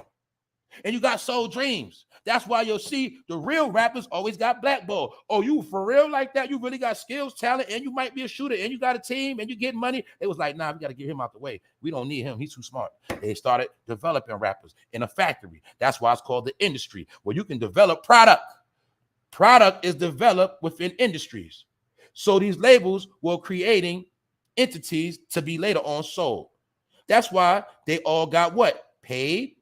And you got soul dreams. That's why you'll see the real rappers always got blackballed. Oh, you for real like that? You really got skills, talent, and you might be a shooter, and you got a team, and you get money. It was like, nah, we got to get him out the way. We don't need him. He's too smart. They started developing rappers in a factory. That's why it's called the industry, where you can develop product. Product is developed within industries. So these labels were creating entities to be later on sold. That's why they all got what? Paid,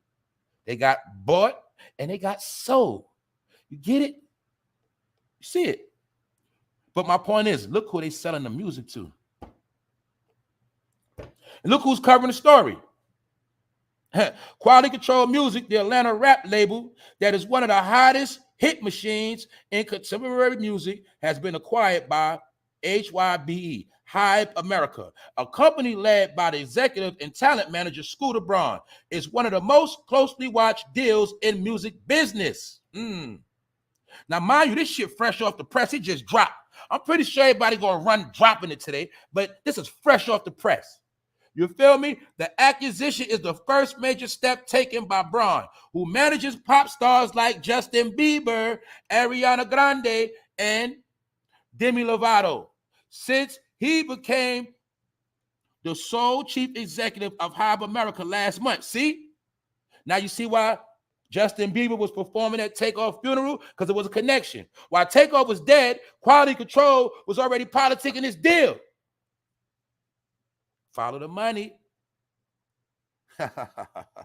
they got bought, and they got sold. You get it? You see it? But my point is, look who they selling the music to. And look who's covering the story. Quality Control Music, the Atlanta rap label that is one of the hottest hit machines in contemporary music, has been acquired by HYBE, Hype America, a company led by the executive and talent manager Scooter Braun. It's one of the most closely watched deals in music business. Now, mind you, this shit fresh off the press. It just dropped. I'm pretty sure everybody gonna run dropping it today, but this is fresh off the press. You feel me? The acquisition is the first major step taken by Braun, who manages pop stars like Justin Bieber, Ariana Grande, and Demi Lovato. Since he became the sole chief executive of Hype America last month. See? Now you see why Justin Bieber was performing at Takeoff funeral? Because it was a connection. While Takeoff was dead, Quality Control was already politicking his deal. Follow the money.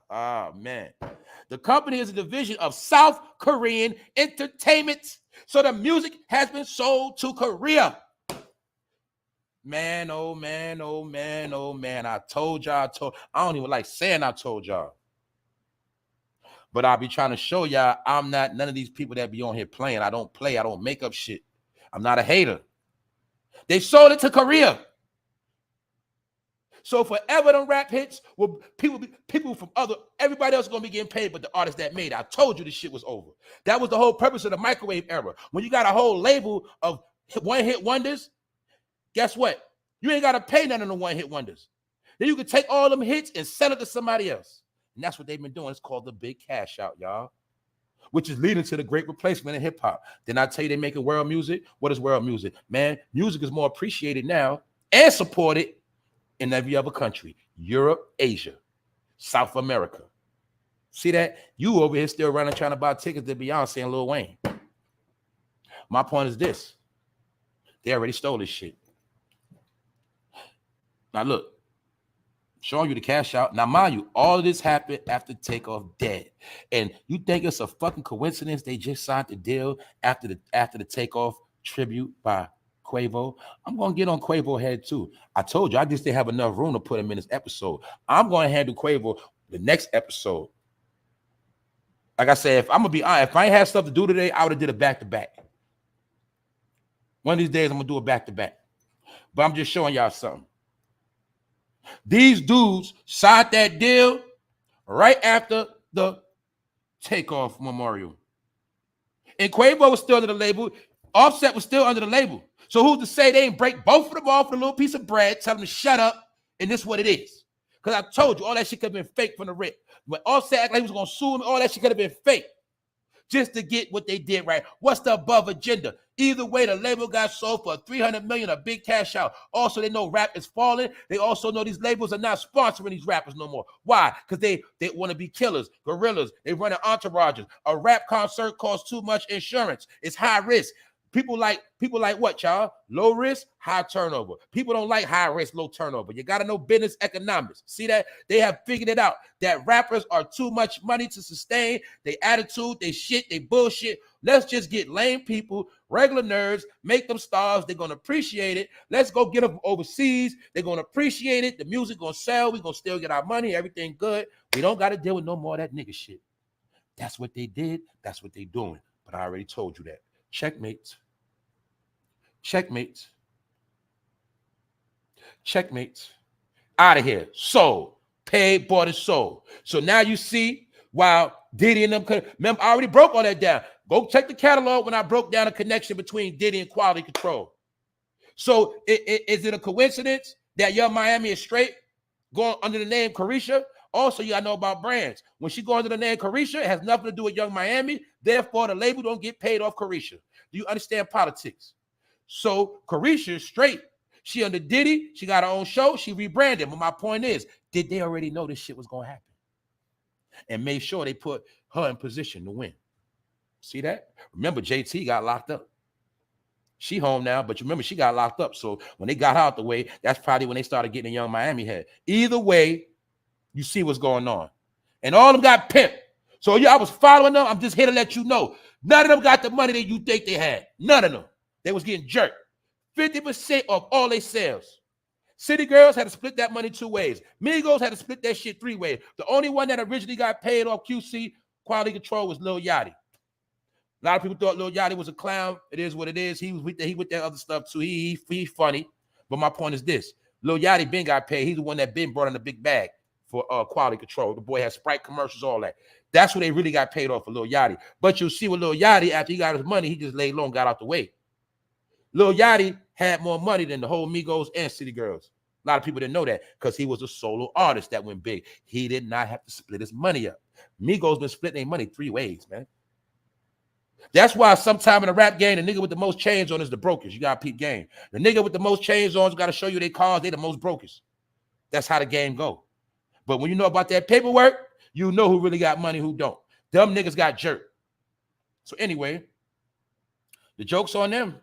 Oh, man. The company is a division of South Korean Entertainment. So the music has been sold to Korea. Man, oh, man, oh, man, oh, man. I told y'all, I don't even like saying I told y'all. But I'll be trying to show y'all I'm not none of these people that be on here playing. I don't play. I don't make up shit. I'm not a hater. They sold it to Korea. So forever them rap hits, will people from everybody else gonna be getting paid, but the artists that made it. I told you this shit was over. That was the whole purpose of the microwave era. When you got a whole label of one-hit wonders, guess what? You ain't gotta pay none of the one-hit wonders. Then you can take all them hits and sell it to somebody else. And that's what they've been doing. It's called the big cash out, y'all. Which is leading to the great replacement in hip-hop. Didn't I tell you they making world music? What is world music? Man, music is more appreciated now and supported in every other country. Europe, Asia, South America. See that? You over here still running trying to buy tickets to Beyonce and Lil Wayne. My point is this. They already stole this shit. Now look, showing you the cash out. Now mind you, all of this happened after Takeoff dead. And you think it's a fucking coincidence they just signed the deal after the Takeoff tribute by Quavo? I'm going to get on Quavo head too. I told you, I just didn't have enough room to put him in this episode. I'm going to handle Quavo the next episode. Like I said, if I'm going to be honest, if I ain't had stuff to do today, I would have did a back-to-back. One of these days, I'm going to do a back-to-back. But I'm just showing y'all something. These dudes signed that deal right after the Takeoff memorial. And Quavo was still under the label. Offset was still under the label. So who's to say they ain't break both of them off for a little piece of bread, tell them to shut up, and this is what it is. Because I told you, all that shit could have been fake from the rip. When Offset acted like he was going to sue him, all that shit could have been fake. Just to get what they did right. What's the above agenda? Either way, the label got sold for $300 million, a big cash out. Also, they know rap is falling. They also know these labels are not sponsoring these rappers no more. Why? Because they want to be killers, gorillas. They run entourages. A rap concert costs too much insurance. It's high risk. People like what, y'all? Low risk, high turnover. People don't like high risk, low turnover. You got to know business economics. See that? They have figured it out that rappers are too much money to sustain. They attitude, they shit, they bullshit. Let's just get lame people, regular nerds, make them stars. They're going to appreciate it. Let's go get them overseas. They're going to appreciate it. The music going to sell. We're going to still get our money. Everything good. We don't got to deal with no more of that nigga shit. That's what they did. That's what they doing. But I already told you that. Checkmate. Checkmate. Checkmate. Out of here. Sold. Paid, bought, and sold. So now you see, while Diddy and them, remember, I already broke all that down. Go check the catalog when I broke down the connection between Diddy and Quality Control. So is it a coincidence that Young Miami is straight going under the name Carisha? Also, you gotta know about brands. When she goes under the name Carisha, it has nothing to do with Young Miami. Therefore, the label don't get paid off Carisha. Do you understand politics? So Carisha is straight. She under Diddy. She got her own show. She rebranded. But my point is, did they already know this shit was going to happen? And made sure they put her in position to win. See that? Remember, JT got locked up. She home now, but you remember she got locked up. So when they got her out the way, that's probably when they started getting a Young Miami head. Either way, you see what's going on. And all of them got pimped. So yeah, I was following them. I'm just here to let you know. None of them got the money that you think they had. None of them. They was getting jerked. 50% of all their sales. City Girls had to split that money 2 ways. Migos had to split that shit 3 ways. The only one that originally got paid off QC, Quality Control, was Lil Yachty. A lot of people thought Lil Yachty was a clown. It is what it is. He with that other stuff too. He funny. But my point is this. Lil Yachty been got paid. He's the one that been brought in the big bag for Quality Control. The boy has Sprite commercials, all that. That's what they really got paid off for Lil Yachty. But you'll see with Lil Yachty, after he got his money, he just laid low and got out the way. Lil Yachty had more money than the whole Migos and City Girls. A lot of people didn't know that because he was a solo artist that went big. He did not have to split his money up. Migos been splitting their money 3 ways, man. That's why sometime in the rap game, the nigga with the most chains on is the brokest. You got to peep game. The nigga with the most chains on got to show you their cars. They the most brokest. That's how the game go. But when you know about that paperwork, you know who really got money, who don't. Them niggas got jerked. So anyway, the joke's on them.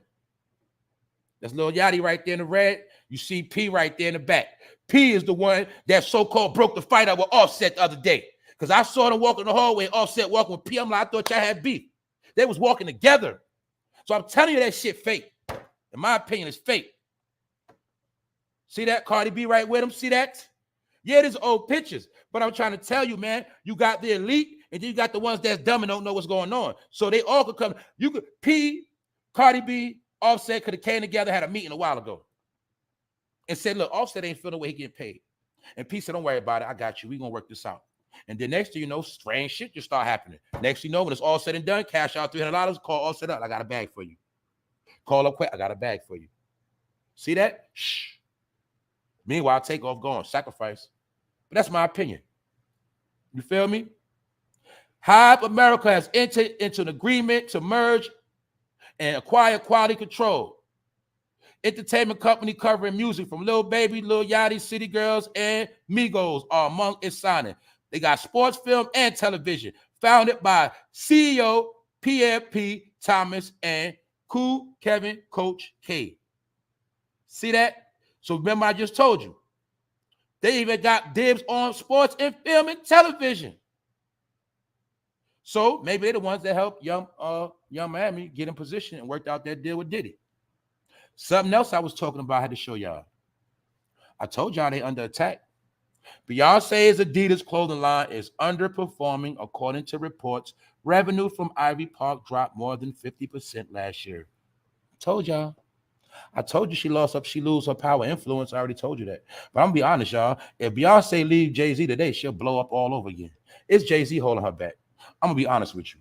That's Lil Yachty right there in the red. You see P right there in the back. P is the one that so-called broke the fight out with Offset the other day. Because I saw them walking the hallway, Offset walking with P. I'm like, I thought y'all had beef. They was walking together. So I'm telling you that shit fake. In my opinion, it's fake. See that? Cardi B right with him. See that? Yeah, there's old pictures. But I'm trying to tell you, man, you got the elite, and then you got the ones that's dumb and don't know what's going on. So they all could come. You could P, Cardi B, Offset could have came together, had a meeting a while ago, and said, look, Offset ain't feeling the way he getting paid. And P said, don't worry about it. I got you. We're going to work this out. And then next thing you know, strange shit just start happening. Next thing you know, when it's all said and done, cash out $300, call Offset up. I got a bag for you. Call up quick. I got a bag for you. See that? Shh. Meanwhile, take off going, sacrifice. But that's my opinion. You feel me? Hype America has entered into an agreement to merge and acquire quality control. Entertainment company covering music from Lil Baby, Lil Yachty, City Girls, and Migos are among its signing. They got sports, film, and television. Founded by CEO PFP Thomas and Cool Kevin Coach K. See that? So remember, I just told you. They even got dibs on sports and film and television. So maybe they're the ones that helped Young Miami get in position and worked out that deal with Diddy. Something else I was talking about, I had to show y'all. I told y'all they under attack. Beyonce's Adidas clothing line is underperforming according to reports. Revenue from Ivy Park dropped more than 50% last year. Told y'all. I told you she lose her power influence. I already told you that. But I'm gonna be honest, y'all. If Beyonce leave Jay-Z today, she'll blow up all over again. It's Jay-Z holding her back. I'm gonna be honest with you.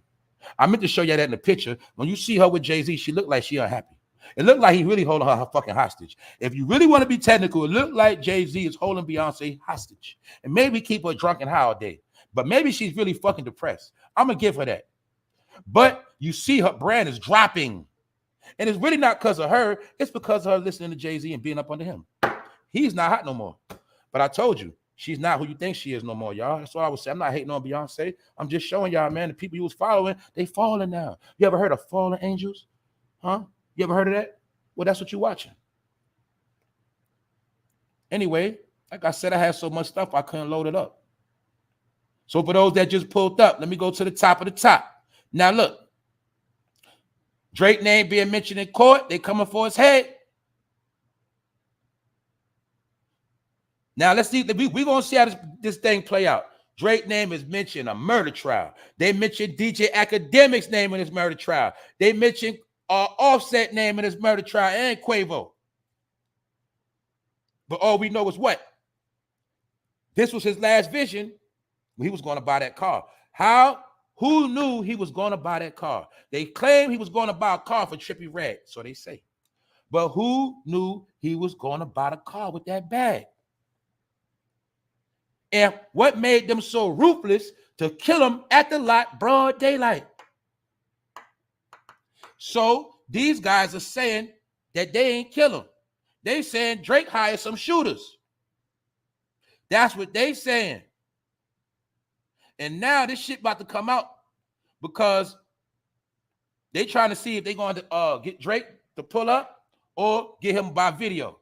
I meant to show you that in the picture. When you see her with Jay-Z, she looked like she unhappy. It looked like he really holding her fucking hostage. If you really want to be technical, it looked like Jay-Z is holding Beyonce hostage. And maybe keep her drunk and high all day. But maybe she's really fucking depressed. I'm gonna give her that. But you see her brand is dropping. And it's really not because of her. It's because of her listening to Jay-Z and being up under him. He's not hot no more. But I told you, she's not who you think she is no more, y'all. That's what I would say. I'm not hating on Beyonce. I'm just showing y'all, man, the people you was following, they falling now. You ever heard of fallen angels? Huh? You ever heard of that? Well, that's what you're watching. Anyway, like I said, I had so much stuff I couldn't load it up. So for those that just pulled up, let me go to the top of the top. Now look. Drake name being mentioned in court. They coming for his head. Now let's see. We're going to see how this thing play out. Drake name is mentioned a murder trial. They mentioned DJ Academic's name in his murder trial. They mentioned Offset name in his murder trial and Quavo. But all we know is what? This was his last vision when he was going to buy that car. How? Who knew he was going to buy that car? They claim he was going to buy a car for Trippie Redd, so they say. But who knew he was going to buy the car with that bag? And what made them so ruthless to kill him at the lot broad daylight? So these guys are saying that they ain't kill him. They saying Drake hired some shooters. That's what they saying. And now this shit about to come out because they trying to see if they're going to get Drake to pull up or get him by video.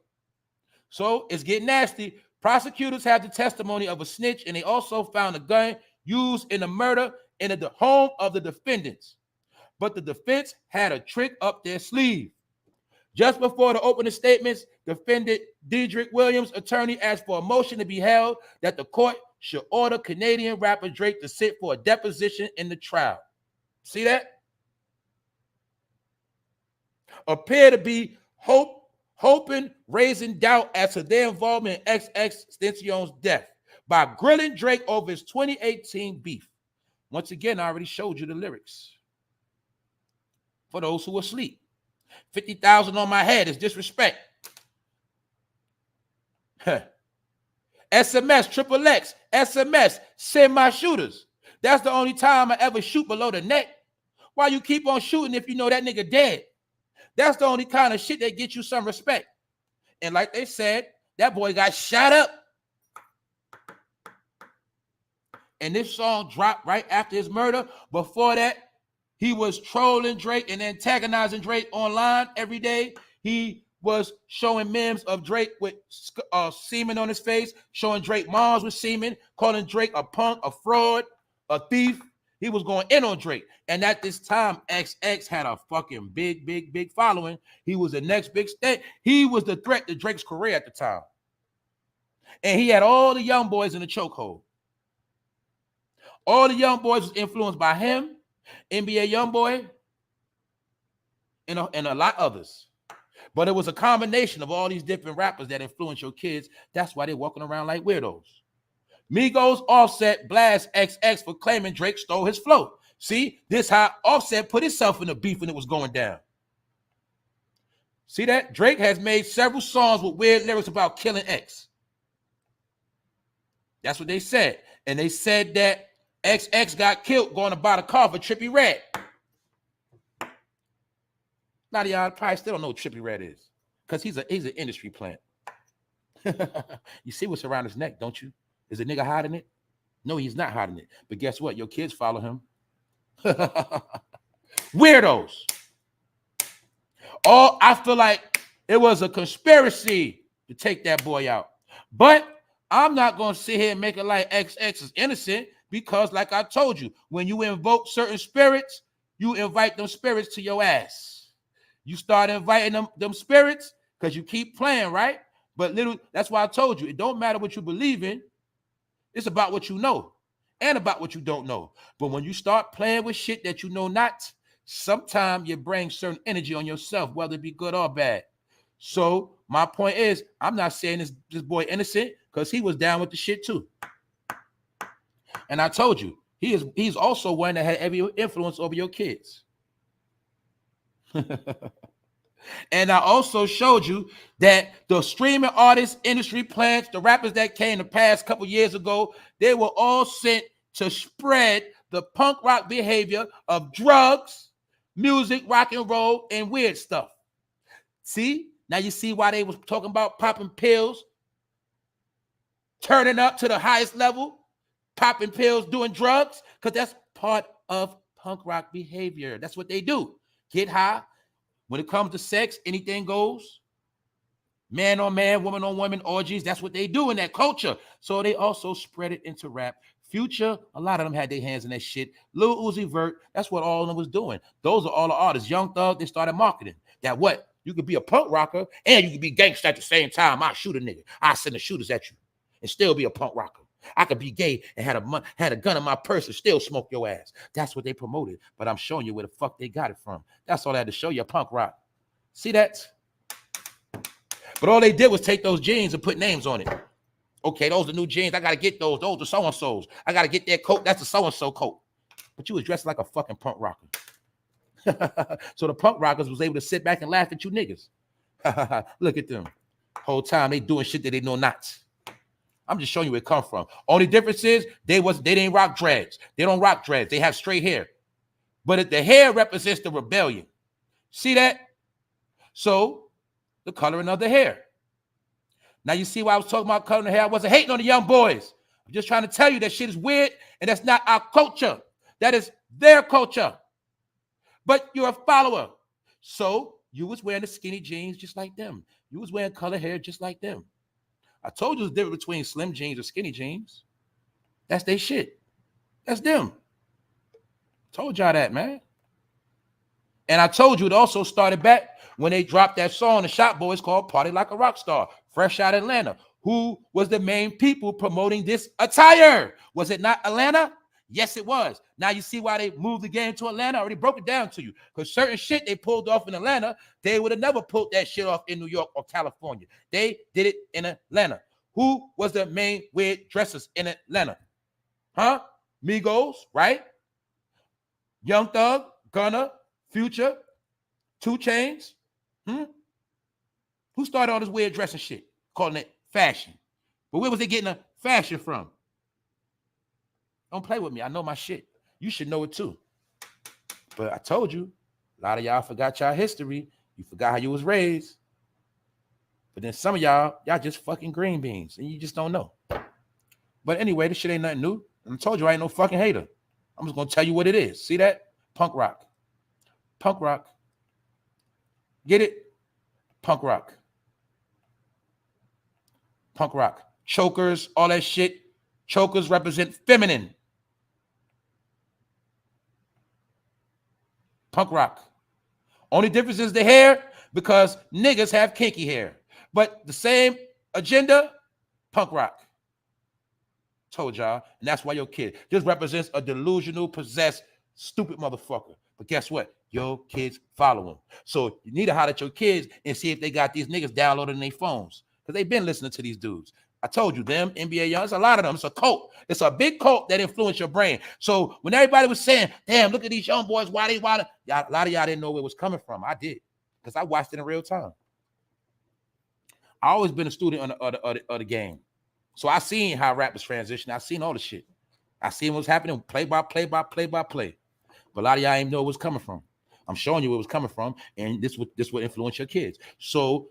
So it's getting nasty. Prosecutors have the testimony of a snitch, and they also found a gun used in the murder in the home of the defendants. But the defense had a trick up their sleeve. Just before the opening statements, defendant Dedrick Williams' attorney asked for a motion to be held that the court should order Canadian rapper Drake to sit for a deposition in the trial. See that? Appear to be hoping, raising doubt as to their involvement in XXXTENCION's death by grilling Drake over his 2018 beef. Once again, I already showed you the lyrics. For those who are asleep. 50,000 on my head is disrespect. SMS, XXX, SMS, send my shooters. That's the only time I ever shoot below the neck. Why you keep on shooting if you know that nigga dead? That's the only kind of shit that gets you some respect. And like they said, that boy got shot up. and this song dropped right after his murder. Before that, he was trolling Drake and antagonizing Drake online every day. He was showing memes of Drake with semen on his face, showing Drake moms with semen, calling Drake a punk, a fraud, a thief. He was going in on Drake. And at this time, XX had a fucking big following. He was the next big state. He was the threat to Drake's career at the time. And he had all the young boys in the chokehold. All the young boys was influenced by him, NBA Youngboy, and a lot others. But it was a combination of all these different rappers that influence your kids. That's why they're walking around like weirdos. Migos, Offset, blast XX for claiming Drake stole his flow. See, this how Offset put himself in the beef when it was going down. See that? Drake has made several songs with weird lyrics about killing X. That's what they said. And they said that XX got killed going to buy the car for Trippie Redd. A lot of y'all probably still don't know what Trippie Redd is, because he's an industry plant. You see what's around his neck, don't you? Is a nigga hiding it? No, he's not hiding it. But guess what? Your kids follow him. Weirdos. Oh, I feel like it was a conspiracy to take that boy out. But I'm not going to sit here and make it like XX is innocent, because like I told you, when you invoke certain spirits, you invite them spirits to your ass. You start inviting them spirits because you keep playing, right? But that's why I told you, it don't matter what you believe in. It's about what you know and about what you don't know. But when you start playing with shit that you know not, sometimes you bring certain energy on yourself, whether it be good or bad. So my point is, I'm not saying this boy innocent, because he was down with the shit too. And I told you, he's also one that had every influence over your kids. And I also showed you that the streaming artists, industry plants, the rappers that came the past couple years ago, they were all sent to spread the punk rock behavior of drugs, music, rock and roll, and weird stuff. See? Now you see why they was talking about popping pills, turning up to the highest level, popping pills, doing drugs, because that's part of punk rock behavior. That's what they do. Get high. When it comes to sex, anything goes. Man on man, woman on woman, orgies. That's what they do in that culture. So they also spread it into rap. Future, a lot of them had their hands in that shit. Lil Uzi Vert, that's what all of them was doing. Those are all the artists. Young Thug, they started marketing. That what? You could be a punk rocker and you could be gangster at the same time. I shoot a nigga. I send the shooters at you and still be a punk rocker. I could be gay and had a gun in my purse and still smoke your ass. That's what they promoted. But I'm showing you where the fuck they got it from. That's all I had to show you, punk rock. See that? But all they did was take those jeans and put names on it. Okay, those are new jeans. I got to get those. Those are so-and-so's. I got to get their coat. That's a so-and-so coat. But you was dressed like a fucking punk rocker. So the punk rockers was able to sit back and laugh at you niggas. Look at them. Whole time they doing shit that they know not. I'm just showing you where it come from. Only difference is they didn't rock dreads. They don't rock dreads. They have straight hair. But the hair represents the rebellion. See that? So the coloring of the hair. Now you see why I was talking about coloring the hair. I wasn't hating on the young boys. I'm just trying to tell you that shit is weird and that's not our culture. That is their culture. But you're a follower. So you was wearing the skinny jeans just like them. You was wearing colored hair just like them. I told you the difference between slim jeans and skinny jeans. That's their shit. That's them. Told y'all that, man. And I told you it also started back when they dropped that song, the Shop Boys, called Party Like a Rock Star, fresh out of Atlanta. Who was the main people promoting this attire? Was it not Atlanta? Yes, it was. Now you see why they moved the game to Atlanta. I already broke it down to you. Because certain shit they pulled off in Atlanta, they would have never pulled that shit off in New York or California. They did it in Atlanta. Who was the main weird dressers in Atlanta? Huh? Migos, right? Young Thug, Gunna, Future, 2 Chainz. Who started all this weird dressing shit? Calling it fashion. But where was they getting the fashion from? Don't play with me. I know my shit. You should know it too. But I told you, a lot of y'all forgot y'all history. You forgot how you was raised. But then some of y'all just fucking green beans and you just don't know. But anyway, this shit ain't nothing new. I told you I ain't no fucking hater. I'm just gonna tell you what it is. See that? Punk rock. Punk rock. Get it? Punk rock. Punk rock. Chokers, all that shit. Chokers represent feminine. Punk rock. Only difference is the hair, because niggas have kinky hair. But the same agenda, punk rock. Told y'all. And that's why your kid. This represents a delusional, possessed, stupid motherfucker. But guess what? Your kids follow him. So you need to holler at your kids and see if they got these niggas downloaded in their phones. Because they've been listening to these dudes. I told you, them, NBA Young, it's a lot of them. It's a cult. It's a big cult that influenced your brain. So when everybody was saying, damn, look at these young boys, why a lot of y'all didn't know where it was coming from. I did. Because I watched it in real time. I always been a student of the game. So I seen how rappers transition. I seen all the shit. I seen what's happening play by play. But a lot of y'all ain't know where it was coming from. I'm showing you where it was coming from, and this would influence your kids. So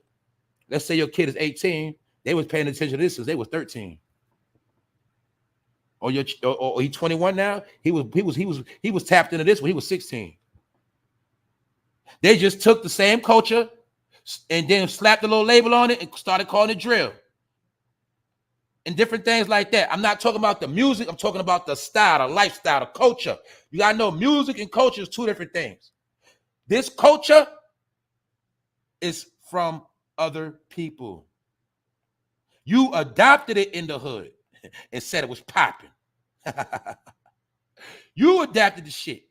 let's say your kid is 18. They was paying attention to this since they was 13. Or he's 21 now. He was tapped into this when he was 16. They just took the same culture and then slapped a little label on it and started calling it drill. And different things like that. I'm not talking about the music. I'm talking about the style, the lifestyle, the culture. You got to know music and culture is two different things. This culture is from other people. You adopted it in the hood and said it was popping. You adapted the shit,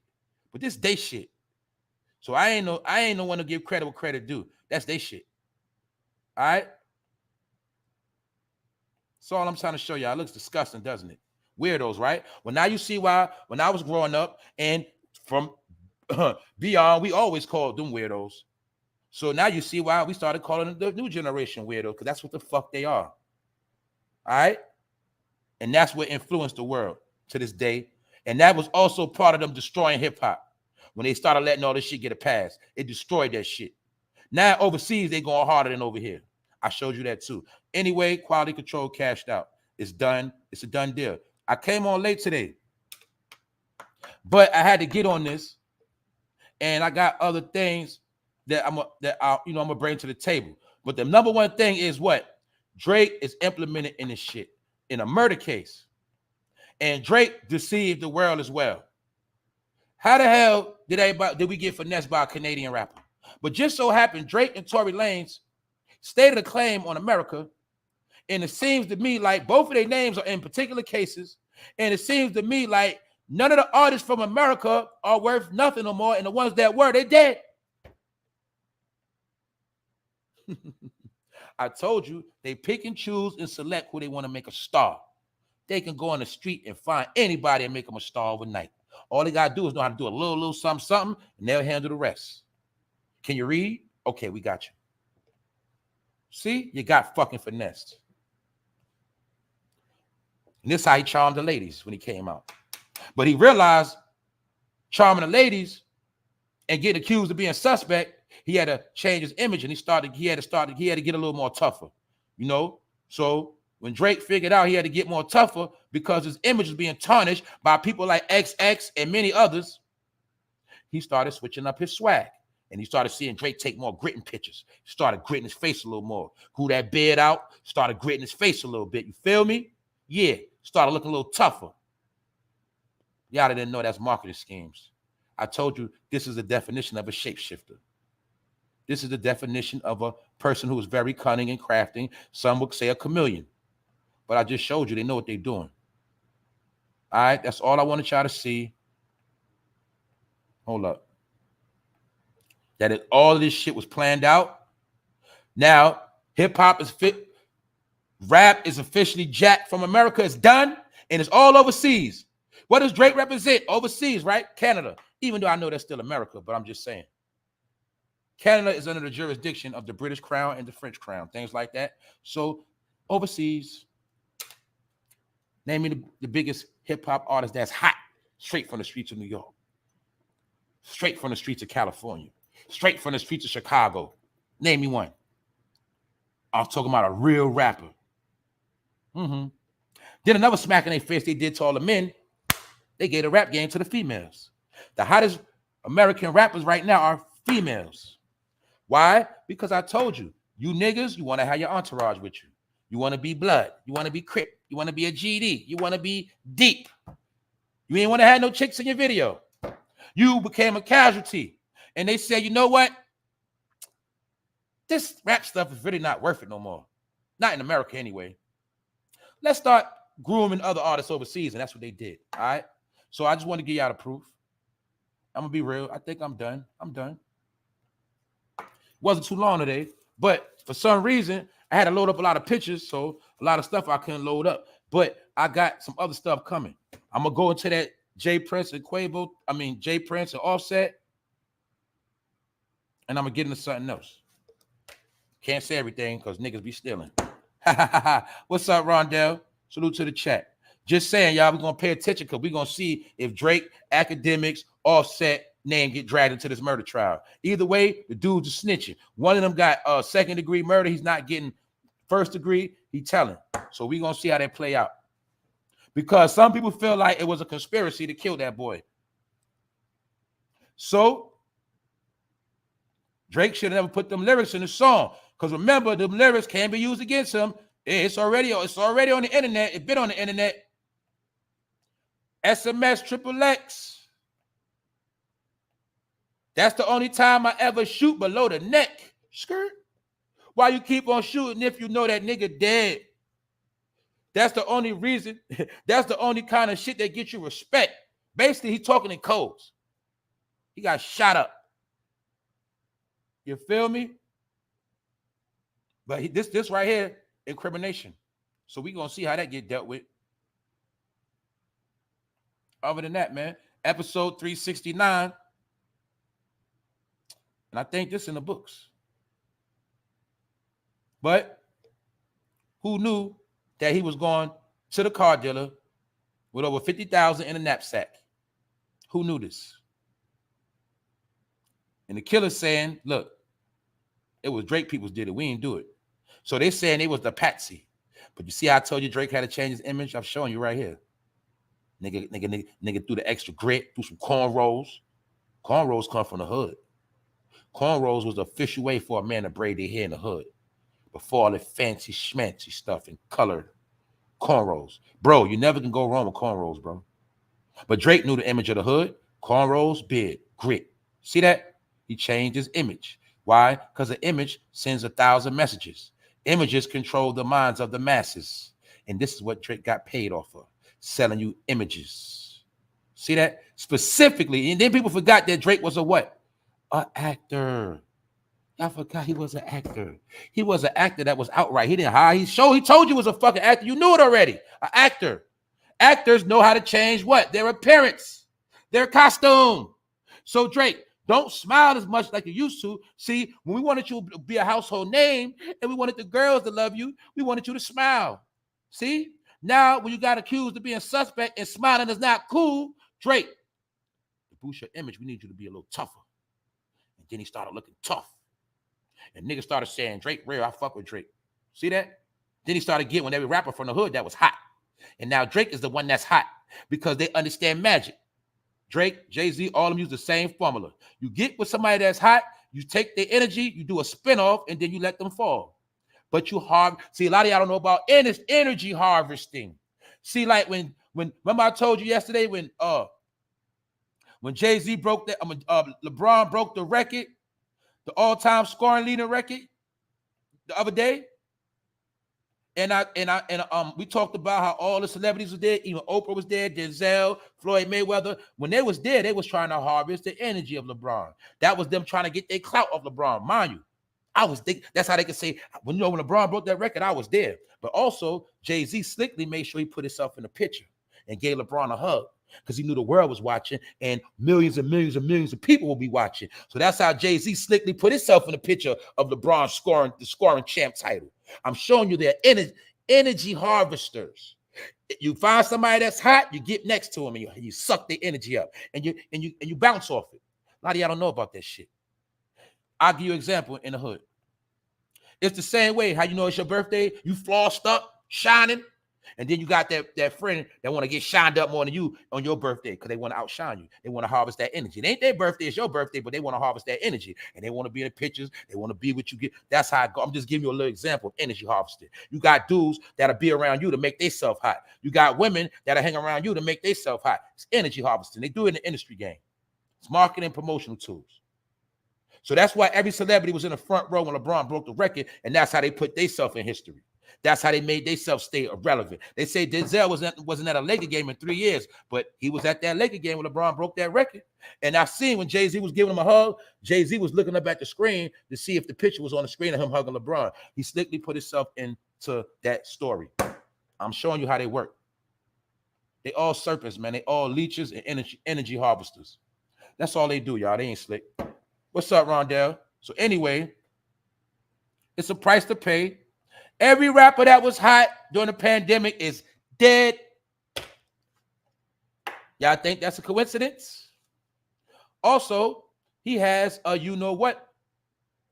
but this they shit. So I ain't no one to give credit what credit due. That's they shit. All right. That's all I'm trying to show y'all. It looks disgusting, doesn't it? Weirdos, right? Well, now you see why when I was growing up and from beyond, we always called them weirdos. So now you see why we started calling the new generation weirdos, because that's what the fuck they are. All right? And that's what influenced the world to this day. And that was also part of them destroying hip-hop. When they started letting all this shit get a pass, it destroyed that shit. Now overseas, they going harder than over here. I showed you that too. Anyway, quality control cashed out. It's done. It's a done deal. I came on late today, but I had to get on this, and I got other things that I'm gonna bring to the table. But the number one thing is what Drake is implemented in this shit in a murder case, and Drake deceived the world as well. How the hell did we get finessed by a Canadian rapper? But just so happened Drake and Tory Lanez stated a claim on America, and it seems to me like both of their names are in particular cases, and it seems to me like none of the artists from America are worth nothing no more, and the ones that were, they're dead. I told you, they pick and choose and select who they want to make a star. They can go on the street and find anybody and make them a star overnight. All they got to do is know how to do a little something, and they'll handle the rest. Can you read? Okay, we got you. See, you got fucking finessed. And this is how he charmed the ladies when he came out. But he realized charming the ladies and getting accused of being suspect, he had to change his image, and he had to get a little more tougher, you know? So when Drake figured out he had to get more tougher because his image was being tarnished by people like XX and many others, he started switching up his swag. And he started seeing Drake take more gritting pictures. He started gritting his face a little more. Grew that beard out, started gritting his face a little bit. You feel me? Yeah. Started looking a little tougher. Y'all didn't know that's marketing schemes. I told you this is the definition of a shapeshifter. This is the definition of a person who is very cunning and crafting. Some would say a chameleon. But I just showed you they know what they're doing. All right? That's all I wanted y'all to see. Hold up. That all of this shit was planned out. Now, hip-hop is fit. Rap is officially jacked from America. It's done, and it's all overseas. What does Drake represent? Overseas, right? Canada. Even though I know that's still America, but I'm just saying. Canada is under the jurisdiction of the British Crown and the French Crown, things like that. So, overseas, name me the biggest hip-hop artist that's hot, straight from the streets of New York, straight from the streets of California, straight from the streets of Chicago. Name me one. I'm talking about a real rapper. Then another smack in their face they did to all the men. They gave the rap game to the females. The hottest American rappers right now are females. Why? Because I told you, you niggas, you want to have your entourage with you. You want to be blood. You want to be Crip. You want to be a GD. You want to be deep. You ain't want to have no chicks in your video. You became a casualty. And they said, you know what? This rap stuff is really not worth it no more. Not in America anyway. Let's start grooming other artists overseas. And that's what they did. All right. So I just want to give y'all the proof. I'm going to be real. I think I'm done. I'm done. Wasn't too long today. But for some reason, I had to load up a lot of pictures. So a lot of stuff I couldn't load up. But I got some other stuff coming. I'm going to go into that J Prince and J Prince and Offset. And I'm going to get into something else. Can't say everything because niggas be stealing. What's up, Rondell? Salute to the chat. Just saying, y'all, we're going to pay attention because we're going to see if Drake, Academics, Offset name get dragged into this murder trial. Either way, the dude's a snitching. One of them got second-degree murder. He's not getting first degree. He telling. So we're going to see how that play out. Because some people feel like it was a conspiracy to kill that boy. So Drake should have never put them lyrics in the song. Because remember, the lyrics can be used against him. It's already on the internet. It's been on the internet. SMS XXX. That's the only time I ever shoot below the neck. Skirt. Why you keep on shooting if you know that nigga dead? That's the only reason. That's the only kind of shit that gets you respect. Basically, he's talking in codes. He got shot up. You feel me? But this right here, incrimination. So we're going to see how that get dealt with. Other than that, man, episode 369. And I think this in the books. But who knew that he was going to the car dealer with over $50,000 in a knapsack? Who knew this? And the killer's saying, look, it was Drake peoples did it. We didn't do it. So they're saying it was the patsy. But you see how I told you Drake had to change his image? I'm showing you right here. Nigga threw the extra grit, threw some cornrows. Cornrows come from the hood. Cornrows was the official way for a man to braid their hair in the hood. Before all the fancy schmancy stuff and colored cornrows. Bro, you never can go wrong with cornrows, bro. But Drake knew the image of the hood. Cornrows, beard, grit. See that? He changed his image. Why? Because the image sends 1,000 messages. Images control the minds of the masses. And this is what Drake got paid off of. Selling you images. See that? Specifically, and then people forgot that Drake was a what? An actor. I forgot he was an actor. He was an actor that was outright. He didn't hide. He told you he was a fucking actor. You knew it already. An actor. Actors know how to change what? Their appearance. Their costume. So Drake, don't smile as much like you used to. See, when we wanted you to be a household name and we wanted the girls to love you, we wanted you to smile. See? Now, when you got accused of being suspect and smiling is not cool, Drake, to boost your image, we need you to be a little tougher. And then he started looking tough. And niggas started saying, Drake real, I fuck with Drake. See that? Then he started getting with every rapper from the hood that was hot. And now Drake is the one that's hot because they understand magic. Drake, Jay-Z, all of them use the same formula. You get with somebody that's hot, you take their energy, you do a spinoff, and then you let them fall. But you see, a lot of y'all don't know about energy harvesting. See, like when remember I told you yesterday when Jay-Z broke that, LeBron broke the record, the all-time scoring leading record the other day. And we talked about how all the celebrities were there. Even Oprah was there, Denzel, Floyd Mayweather. When they was there, they was trying to harvest the energy of LeBron. That was them trying to get their clout off LeBron. Mind you, I was thinking that's how they could say, when LeBron broke that record, I was there. But also, Jay-Z slickly made sure he put himself in the picture and gave LeBron a hug because he knew the world was watching and millions and millions and millions of people will be watching. So that's how Jay-Z slickly put himself in the picture of LeBron scoring the scoring champ title. I'm showing you they're energy harvesters. You find somebody that's hot, you get next to them and you suck their energy up and you bounce off it. A lot of y'all don't know about that shit. I'll give you an example in the hood. It's the same way. How you know it's your birthday? You flossed up, shining. And then you got that friend that want to get shined up more than you on your birthday because they want to outshine you. They want to harvest that energy. It ain't their birthday, it's your birthday, but they want to harvest that energy. And they want to be in the pictures. They want to be what you get. That's how I go. I'm just giving you a little example of energy harvesting. You got dudes that'll be around you to make themselves hot. You got women that'll hang around you to make themselves hot. It's energy harvesting. They do it in the industry game. It's marketing and promotional tools. So that's why every celebrity was in the front row when LeBron broke the record, and that's how they put themselves in history. That's how they made themselves stay irrelevant. They say Denzel wasn't at a Laker game in 3 years, but he was at that Laker game when LeBron broke that record. And I seen when Jay-Z was giving him a hug, Jay-Z was looking up at the screen to see if the picture was on the screen of him hugging LeBron. He slickly put himself into that story. I'm showing you how they work. They all serpents, man. They all leeches and energy harvesters. That's all they do, y'all. They ain't slick. What's up, Rondell? So anyway, it's a price to pay. Every rapper that was hot during the pandemic is dead. Y'all think that's a coincidence? Also, he has a you-know-what.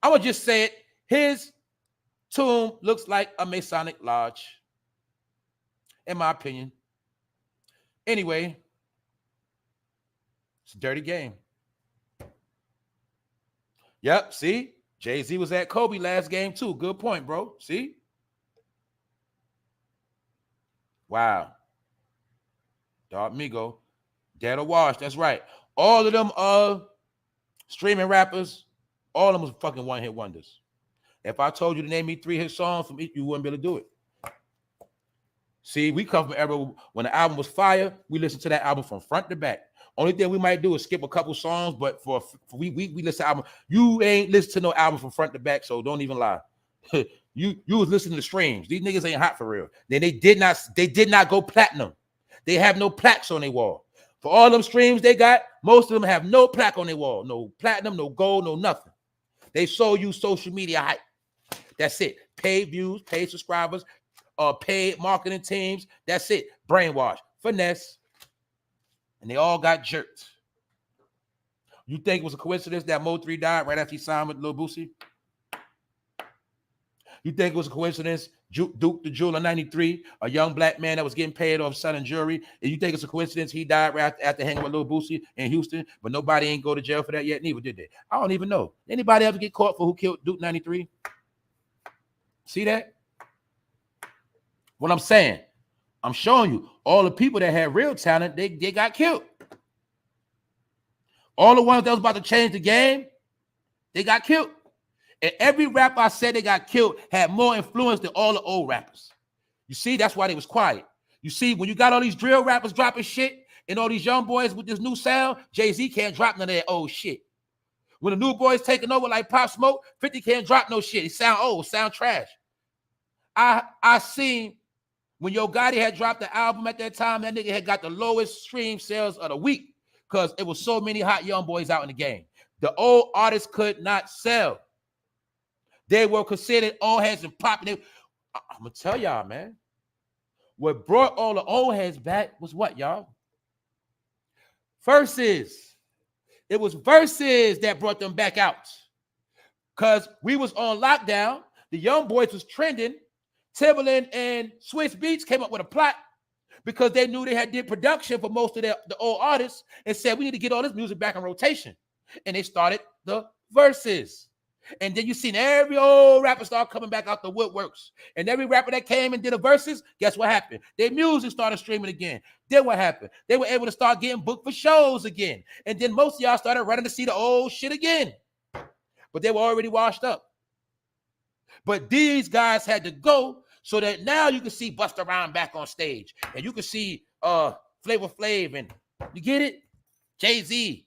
I would just say it. His tomb looks like a Masonic lodge, in my opinion. Anyway, it's a dirty game. Yep, see? Jay-Z was at Kobe last game too. Good point, bro. See? Wow. Dog Migo. Dead or washed. That's right. All of them streaming rappers, all of them was fucking one-hit wonders. If I told you to name me 3 hit songs from each, you wouldn't be able to do it. See, we come from era when the album was fire, we listened to that album from front to back. Only thing we might do is skip a couple songs, but for we listen to album. You ain't listen to no album from front to back, so don't even lie. you was listening to streams. These niggas ain't hot for real. Then they did not go platinum. They have no plaques on their wall. For all them streams they got, most of them have no plaque on their wall. No platinum, no gold, no nothing. They show you social media hype. That's it. Paid views, paid subscribers, paid marketing teams. That's it. Brainwash, finesse. And they all got jerked. You think it was a coincidence that Mo3 died right after he signed with Lil Boosie? You think it was a coincidence Duke the Jeweler 93, a young black man that was getting paid off selling jewelry, and you think it's a coincidence he died right after hanging with Lil Boosie in Houston, but nobody ain't go to jail for that yet? Neither did they. I don't even know. Anybody ever get caught for who killed Duke 93? See that? What I'm saying, I'm showing you all the people that had real talent, they got killed. All the ones that was about to change the game, they got killed. And every rapper I said they got killed had more influence than all the old rappers. You see, that's why they was quiet. You see, when you got all these drill rappers dropping shit and all these young boys with this new sound, Jay-Z can't drop none of that old shit. When the new boys taking over like Pop Smoke, 50 can't drop no shit. He sound old, sound trash. I seen when Yo Gotti had dropped the album at that time, that nigga had got the lowest stream sales of the week because it was so many hot young boys out in the game. The old artists could not sell. They were considered old heads and popping. I'm going to tell y'all, man. What brought all the old heads back was what, y'all? Verses. It was verses that brought them back out. Because we was on lockdown. The young boys was trending. Timberland and Swiss Beats came up with a plot because they knew they had did production for most of the old artists and said, we need to get all this music back in rotation. And they started the verses. And then you seen every old rapper start coming back out the woodworks. And every rapper that came and did a verses, guess what happened? Their music started streaming again. Then what happened? They were able to start getting booked for shows again. And then most of y'all started running to see the old shit again. But they were already washed up. But these guys had to go so that now you can see Busta Rhymes back on stage. And you can see Flavor Flav and you get it? Jay-Z,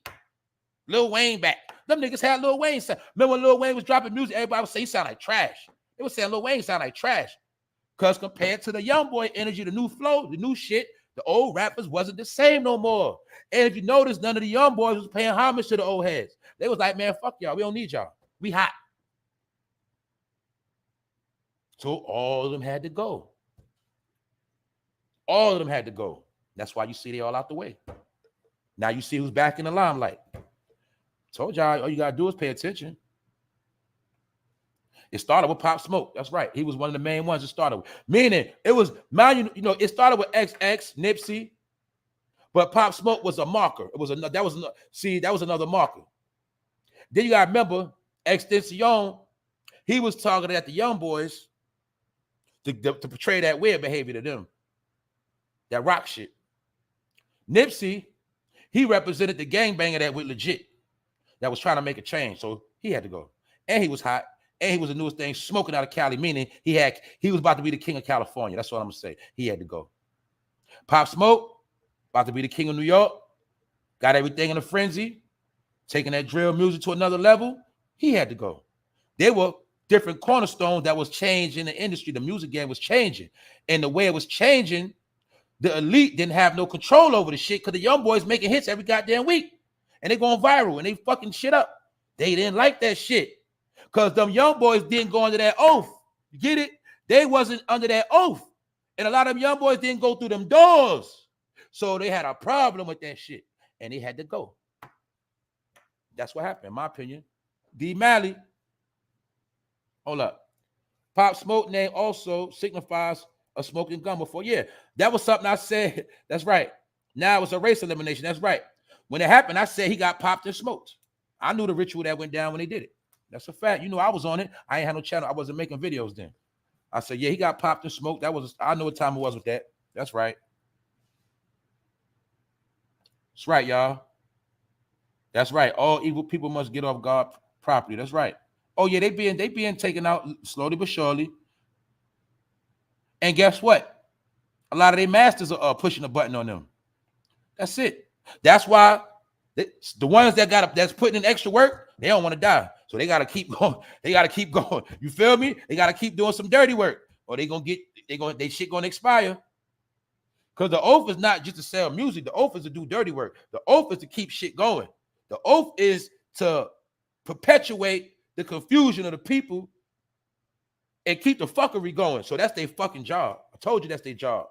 Lil Wayne back. Them niggas had Lil Wayne sound. Remember when Lil Wayne was dropping music, everybody would say he sound like trash. They would say Lil Wayne sound like trash. Because compared to the young boy energy, the new flow, the new shit, the old rappers wasn't the same no more. And if you notice, none of the young boys was paying homage to the old heads. They was like, man, fuck y'all. We don't need y'all. We hot. So all of them had to go. All of them had to go. That's why you see they all out the way. Now you see who's back in the limelight. Told y'all all you gotta do is pay attention. It started with Pop Smoke. That's right. He was one of the main ones it started with. Meaning it was, it started with XX, Nipsey, but Pop Smoke was a marker. It was another, that was another marker. Then you gotta remember, XXXTENCION, he was targeted at the young boys to portray that weird behavior to them. That rock shit. Nipsey, he represented the gangbanger that was legit, that was trying to make a change. So he had to go. And he was hot. And he was the newest thing, smoking out of Cali, meaning he was about to be the king of California. That's what I'm gonna say. He had to go. Pop Smoke, about to be the king of New York, got everything in a frenzy, taking that drill music to another level. He had to go. There were different cornerstones that was changing the industry. The music game was changing. And the way it was changing, the elite didn't have no control over the shit because the young boys making hits every goddamn week. And they going viral and they fucking shit up. They didn't like that shit. Because them young boys didn't go under that oath. You get it? They wasn't under that oath. And a lot of them young boys didn't go through them doors. So they had a problem with that shit. And they had to go. That's what happened, in my opinion. D. Malley. Hold up. Pop Smoke name also signifies a smoking gun before. Yeah, that was something I said. That's right. Now it's a race elimination. That's right. When it happened, I said he got popped and smoked. I knew the ritual that went down when they did it. That's a fact. You know, I was on it. I ain't had no channel. I wasn't making videos then. I said, yeah, he got popped and smoked. I know what time it was with that. That's right. That's right, y'all. That's right. All evil people must get off God property. That's right. Oh, yeah, they being taken out slowly but surely. And guess what? A lot of their masters are pushing the button on them. That's it. That's why the ones that's putting in extra work, they don't want to die. So they gotta keep going. They gotta keep going. You feel me? They gotta keep doing some dirty work, or they shit gonna expire. Because the oath is not just to sell music. The oath is to do dirty work. The oath is to keep shit going. The oath is to perpetuate the confusion of the people and keep the fuckery going. So that's their fucking job. I told you that's their job.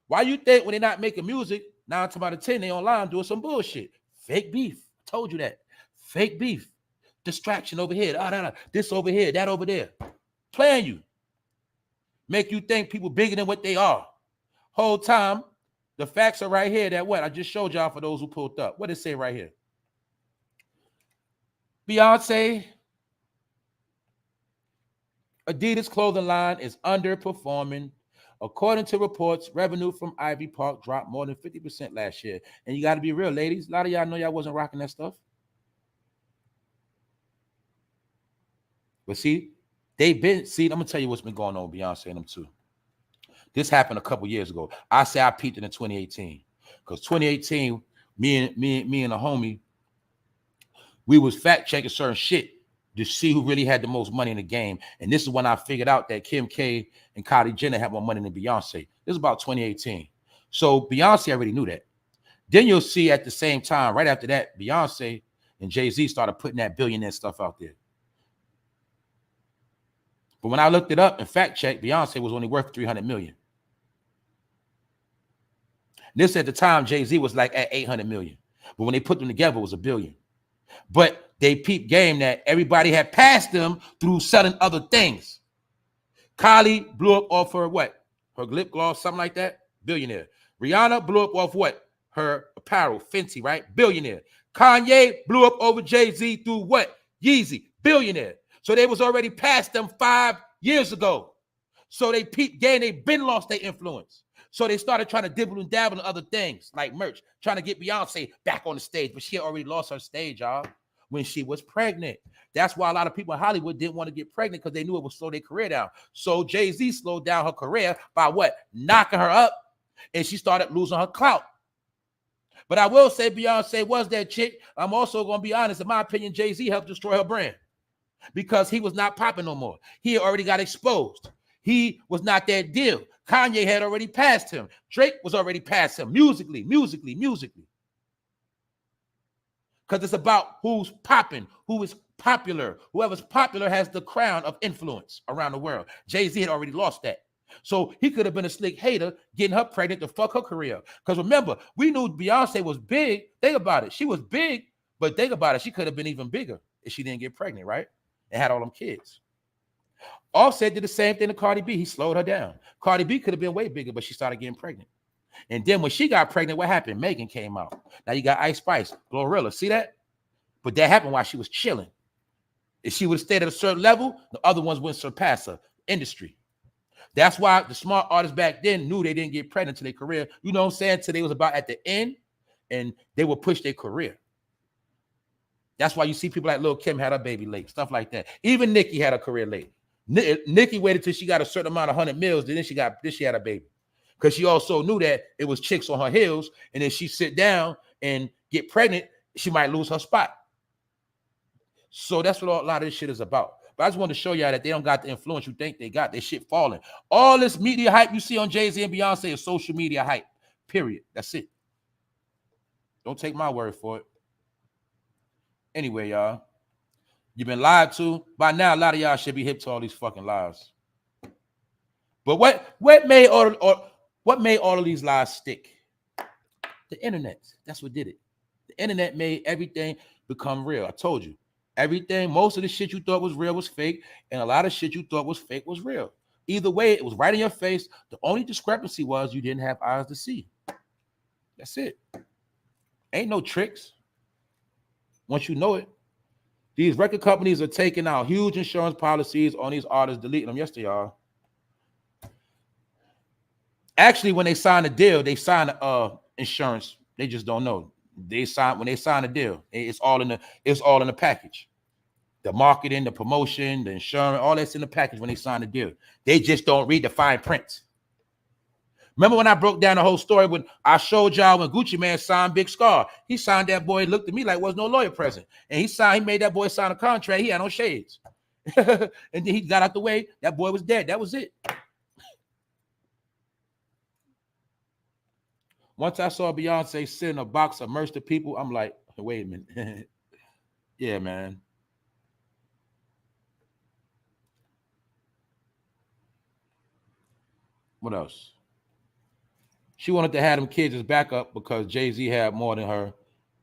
Why you think when they're not making music, 9 times out of 10, they online doing some bullshit? Fake beef. I told you that. Fake beef. Distraction over here. This over here, that over there. Playing you. Make you think people bigger than what they are. Whole time, the facts are right here that what? I just showed y'all for those who pulled up. What does it say right here? Beyonce Adidas clothing line is underperforming. According to reports, revenue from Ivy Park dropped more than 50% last year. And you got to be real, ladies. A lot of y'all know y'all wasn't rocking that stuff. But see, I'm going to tell you what's been going on with Beyonce and them too. This happened a couple years ago. I say I peeped it in 2018. Because 2018, me and a homie, we was fact checking certain shit to see who really had the most money in the game. And this is when I figured out that Kim K and Kylie Jenner had more money than Beyonce. This is about 2018. So Beyonce already knew that. Then you'll see at the same time, right after that, Beyonce and Jay-Z started putting that billionaire stuff out there. But when I looked it up and fact checked, Beyonce was only worth $300 million. This at the time, Jay-Z was like at $800 million. But when they put them together, it was $1 billion. But they peeped game that everybody had passed them through selling other things. Kylie blew up off her what? Her lip gloss, something like that? Billionaire. Rihanna blew up off what? Her apparel, Fenty, right? Billionaire. Kanye blew up over Jay-Z through what? Yeezy, billionaire. So they was already past them 5 years ago. So they peeped game, they been lost their influence. So they started trying to dibble and dabble in other things like merch, trying to get Beyonce back on the stage, but she had already lost her stage, y'all, when she was pregnant. That's why a lot of people in Hollywood didn't want to get pregnant because they knew it would slow their career down. So Jay-Z slowed down her career by what? Knocking her up, and she started losing her clout. But I will say Beyonce was that chick. I'm also going to be honest. In my opinion, Jay-Z helped destroy her brand because he was not popping no more. He already got exposed. He was not that deal. Kanye had already passed him. Drake was already past him musically. Because it's about who's popping, who is popular. Whoever's popular has the crown of influence around the world. Jay-Z had already lost that. So he could have been a slick hater getting her pregnant to fuck her career. Because remember, we knew Beyonce was big. Think about it. She was big, but think about it. She could have been even bigger if she didn't get pregnant, right? And had all them kids. Offset did the same thing to Cardi B. He slowed her down. Cardi B could have been way bigger, but she started getting pregnant. And then when she got pregnant, what happened? Megan came out. Now you got Ice Spice, Glorilla. See that? But that happened while she was chilling. If she would have stayed at a certain level, the other ones wouldn't surpass her. Industry. That's why the smart artists back then knew they didn't get pregnant to their career. You know what I'm saying? Till they was about at the end, and they would push their career. That's why you see people like Lil' Kim had her baby late, stuff like that. Even Nicki had a career late. Nicki waited till she got a certain amount of 100 mils, then she had a baby. Because she also knew that it was chicks on her heels, and if she sit down and get pregnant, she might lose her spot. So that's what a lot of this shit is about. But I just wanted to show y'all that they don't got the influence you think they got. Their shit falling. All this media hype you see on Jay-Z and Beyonce is social media hype. Period. That's it. Don't take my word for it. Anyway, y'all, you've been lied to. By now, a lot of y'all should be hip to all these fucking lies. But what made all of these lies stick? The internet. That's what did it. The internet made everything become real. I told you. Everything, most of the shit you thought was real was fake, and a lot of shit you thought was fake was real. Either way, it was right in your face. The only discrepancy was you didn't have eyes to see. That's it. Ain't no tricks. Once you know it, these record companies are taking out huge insurance policies on these artists, deleting them. Yes, they are. Actually, when they sign a deal, they sign insurance. They just don't know. When they sign a deal, it's all in the package. The marketing, the promotion, the insurance, all that's in the package when they sign a deal. They just don't read the fine print. Remember when I broke down the whole story when I showed y'all when Gucci Mane signed Big Scar? He signed that boy, looked at me like was no lawyer present. And he made that boy sign a contract. He had no shades. And then he got out the way. That boy was dead. That was it. Once I saw Beyonce sit in a box of merch to people, I'm like, wait a minute. Yeah, man. What else? She wanted to have them kids as backup because Jay-Z had more than her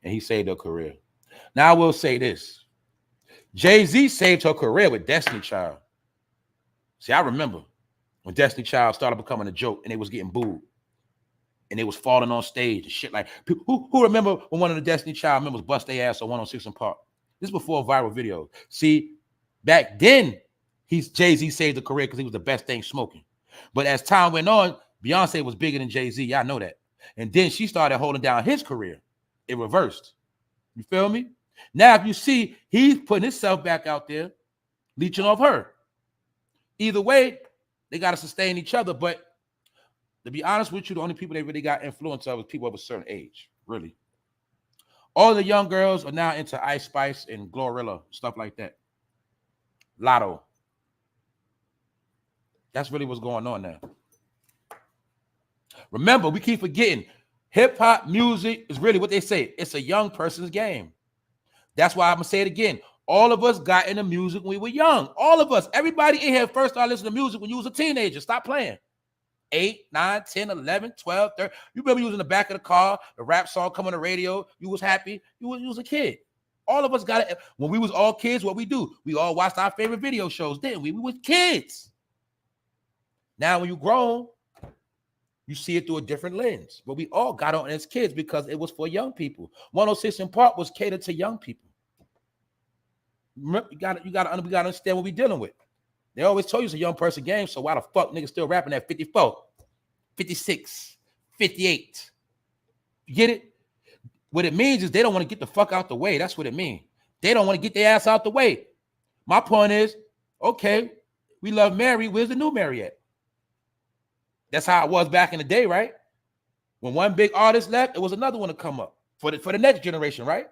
and he saved her career. Now, I will say this. Jay-Z saved her career with Destiny Child. See, I remember when Destiny Child started becoming a joke and they was getting booed. And they was falling on stage and shit like people who remember when one of the Destiny Child members bust their ass on 106 & Park. This is before viral videos. See, back then, Jay-Z saved the career because he was the best thing smoking. But as time went on, Beyonce was bigger than Jay-Z. Y'all know that. And then she started holding down his career. It reversed. You feel me? Now, if you see, he's putting himself back out there, leeching off her. Either way, they got to sustain each other, but to be honest with you, the only people they really got influence of is people of a certain age, really. All the young girls are now into Ice Spice and Glorilla, stuff like that. Lotto. That's really what's going on now. Remember, we keep forgetting, hip-hop music is really what they say. It's a young person's game. That's why I'm going to say it again. All of us got into music when we were young. All of us. Everybody in here first started listening to music when you was a teenager. Stop playing. 8, 9, 10, 11, 12, 13. You remember you was in the back of the car, the rap song coming on the radio. You was happy. You was a kid. All of us got it. When we was all kids, what we do? We all watched our favorite video shows, didn't we? We were kids. Now, when you grown, you see it through a different lens. But we all got on as kids because it was for young people. 106 & Park was catered to young people. We got to understand what we're dealing with. They always told you it's a young person game, so why the fuck niggas still rapping at 54, 56, 58? You get it? What it means is they don't want to get the fuck out the way. That's what it means. They don't want to get their ass out the way. My point is, okay, we love Mary. Where's the new Mary at? That's how it was back in the day, right? When one big artist left, it was another one to come up for the next generation, right?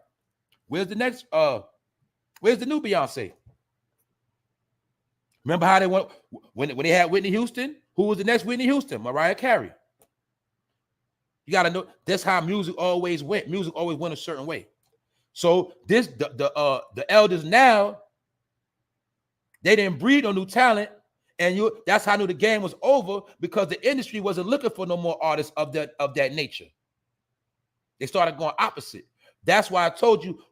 Where's the next? Where's the new Beyonce? Remember how they went when they had Whitney Houston? Who was the next Whitney Houston? Mariah Carey. You got to know that's how music always went. Music always went a certain way. So the elders now, they didn't breed no new talent, and that's how I knew the game was over, because the industry wasn't looking for no more artists of that nature. They started going opposite. That's why I told you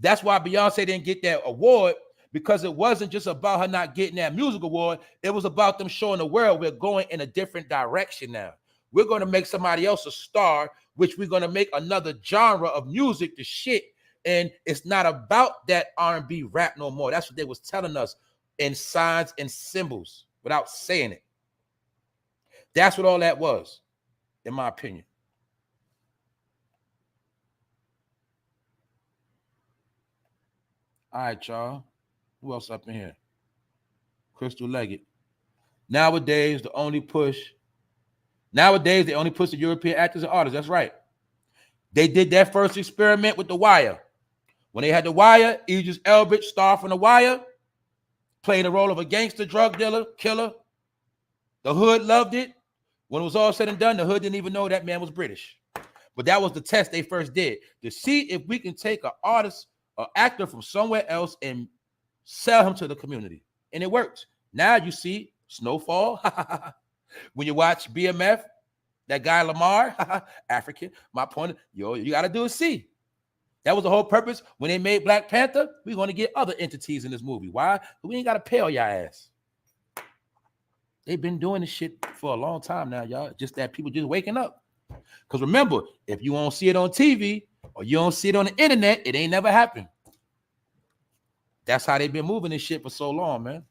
that's why Beyonce didn't get that award, because it wasn't just about her not getting that music award. It was about them showing the world we're going in a different direction now. We're going to make somebody else a star, which we're going to make another genre of music, the shit. And it's not about that R&B rap no more. That's what they was telling us in signs and symbols without saying it. That's what all that was, in my opinion. All right, y'all. Who else up in here? Crystal Leggett. Nowadays, they only push the European actors and artists. That's right. They did that first experiment with The Wire. When they had The Wire, Idris Elba, star from The Wire, playing the role of a gangster, drug dealer, killer. The hood loved it. When it was all said and done, the hood didn't even know that man was British. But that was the test they first did, to see if we can take an artist, an actor from somewhere else and sell him to the community. And it worked. Now you see Snowfall. When you watch BMF, that guy Lamar, African, my point, you got to do is see. That was the whole purpose. When they made Black Panther, we're going to get other entities in this movie. Why? We ain't got to pay all your ass. They've been doing this shit for a long time now, y'all. Just that people just waking up. Because remember, if you don't see it on TV or you don't see it on the internet, it ain't never happened. That's how they've been moving this shit for so long, man.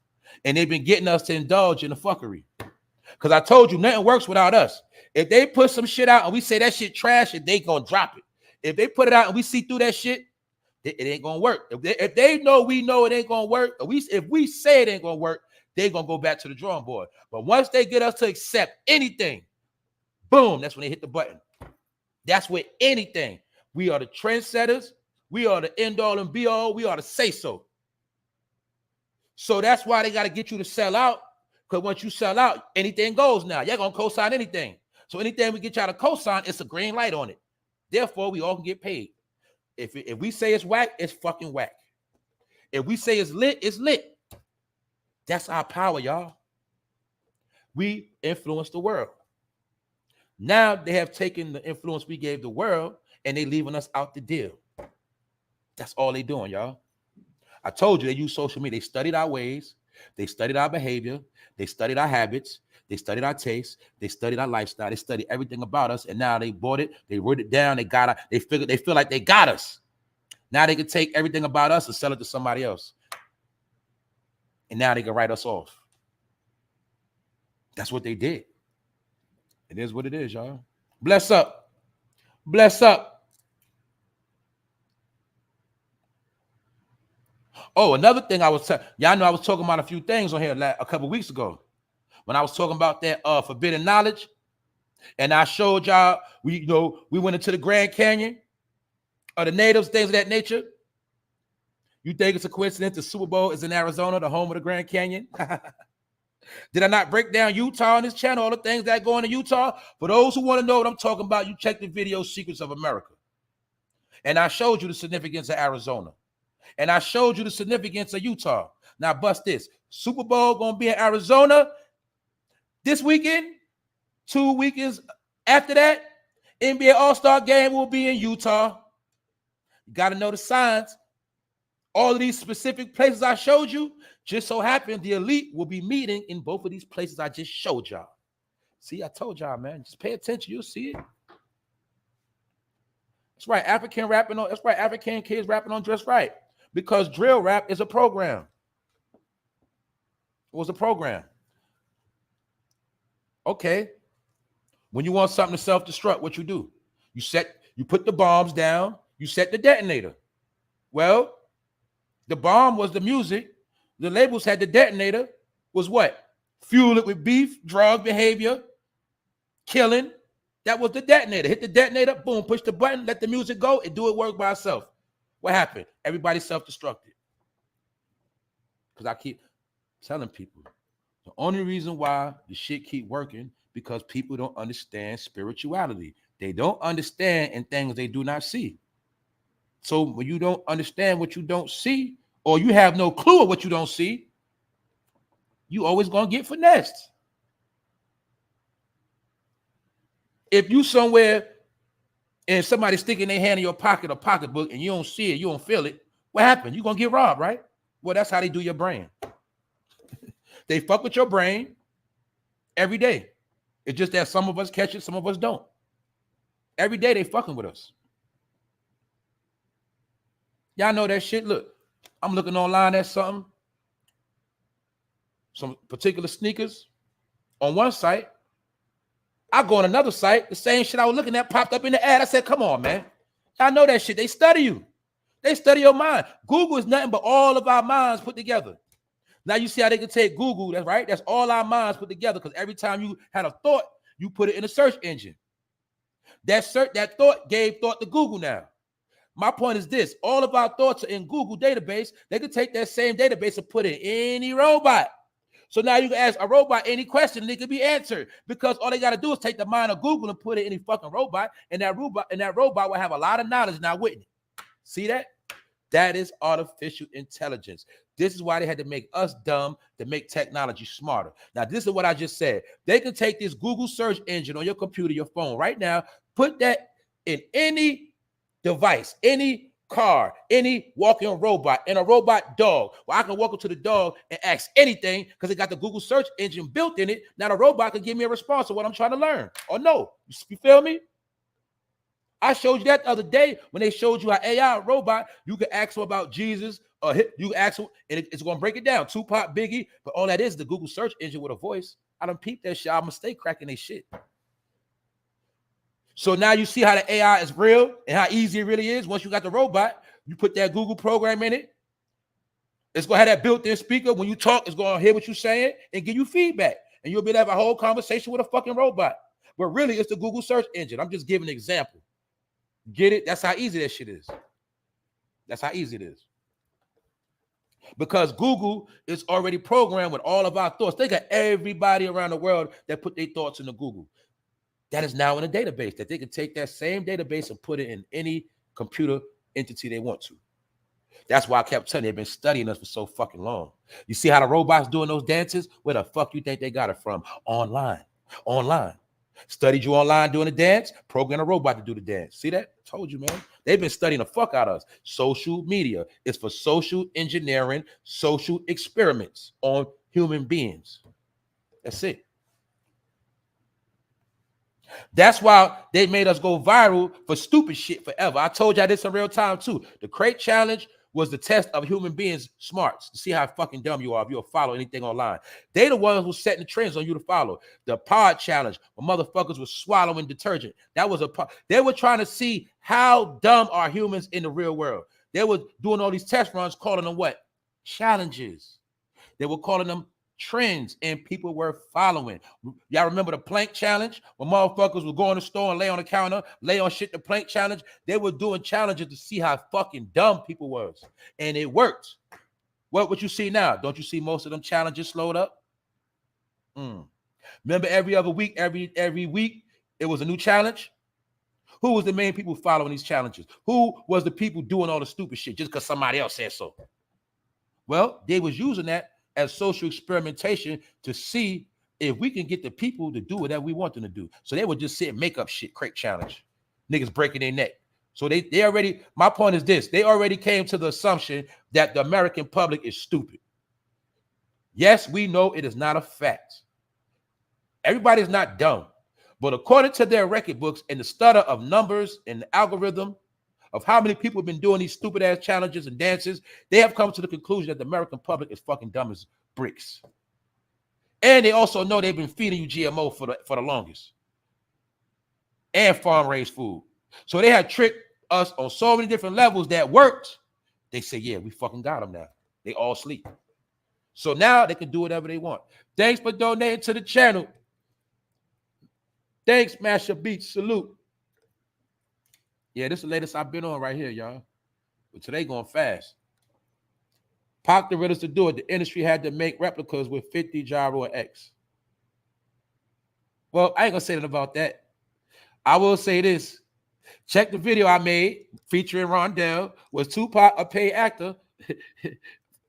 And they've been getting us to indulge in the fuckery. Because I told you, nothing works without us. If they put some shit out and we say that shit trash, they gonna drop it. If they put it out and we see through that shit, it ain't gonna work. If they know we know it ain't gonna work, if we say it ain't gonna work, they gonna go back to the drawing board. But once they get us to accept anything, boom, that's when they hit the button. That's with anything. We are the trendsetters. We are the end all and be all. We are the say so. So that's why they got to get you to sell out. Because once you sell out, anything goes now. You're going to co-sign anything. So anything we get y'all to co-sign, it's a green light on it. Therefore, we all can get paid. If we say it's whack, it's fucking whack. If we say it's lit, it's lit. That's our power, y'all. We influence the world. Now they have taken the influence we gave the world and they leaving us out the deal. That's all they doing, y'all. I told you they use social media. They studied our ways. They studied our behavior. They studied our habits. They studied our tastes. They studied our lifestyle. They studied everything about us. And now they bought it. They wrote it down. They feel like they got us. Now they can take everything about us and sell it to somebody else. And now they can write us off. That's what they did. It is what it is, y'all. Bless up. Bless up. Oh, another thing y'all know I was talking about a few things on here a couple weeks ago when I was talking about that forbidden knowledge, and I showed y'all we went into the Grand Canyon of the natives, things of that nature. You think it's a coincidence the Super Bowl is in Arizona, the home of the Grand Canyon? Did I not break down Utah on this channel, all the things that go into Utah? For those who want to know what I'm talking about, you check the video Secrets of America. And I showed you the significance of Arizona. And I showed you the significance of Utah. Now bust this. Super Bowl going to be in Arizona this weekend. 2 weekends after that, NBA All-Star game will be in Utah. You got to know the signs. All of these specific places I showed you, just so happened the elite will be meeting in both of these places I just showed y'all. See, I told y'all, man. Just pay attention. You'll see it. That's right. That's right. African kids rapping on Just Right. Because drill rap is a program. It was a program. Okay. When you want something to self-destruct, what you do? You put the bombs down, you set the detonator. Well, the bomb was the music. The labels had the detonator was what? Fuel it with beef, drug behavior, killing. That was the detonator. Hit the detonator, boom, push the button, let the music go, and do it work by itself. What happened? Everybody self-destructed. Because I keep telling people, the only reason why the shit keep working because people don't understand spirituality. They don't understand in things they do not see. So when you don't understand what you don't see, or you have no clue of what you don't see, you always gonna get finessed. If you somewhere and somebody sticking their hand in your pocket or pocketbook and you don't see it, you don't feel it, what happened? You're gonna get robbed, right? Well, that's how they do your brain. They fuck with your brain every day. It's just that some of us catch it, some of us don't. Every day they fucking with us. Y'all know that shit. Look, I'm looking online at something. Some particular sneakers on one site. I go on another site, the same shit I was looking at popped up in the ad. I said, come on, man. Y'all know that shit. They study you. They study your mind. Google is nothing but all of our minds put together. Now you see how they can take Google, that's right. That's all our minds put together, because every time you had a thought, you put it in a search engine. That thought gave thought to Google now. My point is this: all of our thoughts are in Google database. They can take that same database and put it in any robot. So now you can ask a robot any question and it can be answered, because all they got to do is take the mind of Google and put it in any fucking robot, and that robot will have a lot of knowledge now with it. See that? That is artificial intelligence. This is why they had to make us dumb to make technology smarter. Now, this is what I just said. They can take this Google search engine on your computer, your phone right now, put that in any device, any car, any walking robot, and a robot dog. Well, I can walk up to the dog and ask anything because it got the Google search engine built in it. Now the robot can give me a response to what I'm trying to learn or no. You feel me? I showed you that the other day when they showed you how AI robot, you can ask them about Jesus, or you can ask them, and it's going to break it down. Tupac, Biggie, but all that is the Google search engine with a voice. I done peeped that shit. I'm going to stay cracking they shit. So now you see how the AI is real and how easy it really is. Once you got the robot, you put that Google program in it. It's going to have that built-in speaker. When you talk, it's going to hear what you're saying and give you feedback. And you'll be able to have a whole conversation with a fucking robot. But really, it's the Google search engine. I'm just giving an example. Get it? That's how easy that shit is. That's how easy it is. Because Google is already programmed with all of our thoughts. They got everybody around the world that put their thoughts into Google. That is now in a database that they can take that same database and put it in any computer entity they want to. That's why I kept telling you, they've been studying us for so fucking long. You see how the robots doing those dances? Where the fuck you think they got it from? Online. Studied you online doing a dance, program a robot to do the dance. See that? Told you, man. They've been studying the fuck out of us. Social media is for social engineering, social experiments on human beings. That's it. That's why they made us go viral for stupid shit forever. I told y'all this in real time too. The crate challenge was the test of human beings' smarts to see how fucking dumb you are if you'll follow anything online. They the ones who setting the trends on you to follow. The pod challenge, when motherfuckers were swallowing detergent. That was they were trying to see how dumb are humans in the real world. They were doing all these test runs, calling them what? Challenges. They were calling them trends, and people were following. Y'all remember the plank challenge? When motherfuckers would go in the store and lay on the counter, lay on shit, the plank challenge. They were doing challenges to see how fucking dumb people was. And it worked. What you see now? Don't you see most of them challenges slowed up? Remember every other week, every week, it was a new challenge? Who was the main people following these challenges? Who was the people doing all the stupid shit just because somebody else said so? Well, they was using that as social experimentation to see if we can get the people to do whatever we want them to do. So they would just sit and make up shit, crate challenge. Niggas breaking their neck. So they already, my point is this, they already came to the assumption that the American public is stupid. Yes, we know it is not a fact. Everybody's not dumb. But according to their record books and the study of numbers and the algorithm of how many people have been doing these stupid ass challenges and dances, they have come to the conclusion that the American public is fucking dumb as bricks. And they also know they've been feeding you GMO for the longest. And farm-raised food. So they had tricked us on so many different levels that worked. They say, yeah, we fucking got them now. They all sleep. So now they can do whatever they want. Thanks for donating to the channel. Thanks, Masha Beats. Salute. Yeah, this is the latest I've been on right here, y'all. But today going fast. Pac the realest to do it. The industry had to make replicas with 50 gyro and X. Well, I ain't gonna say that about that. I will say this. Check the video I made featuring Rondell. Was Tupac a paid actor?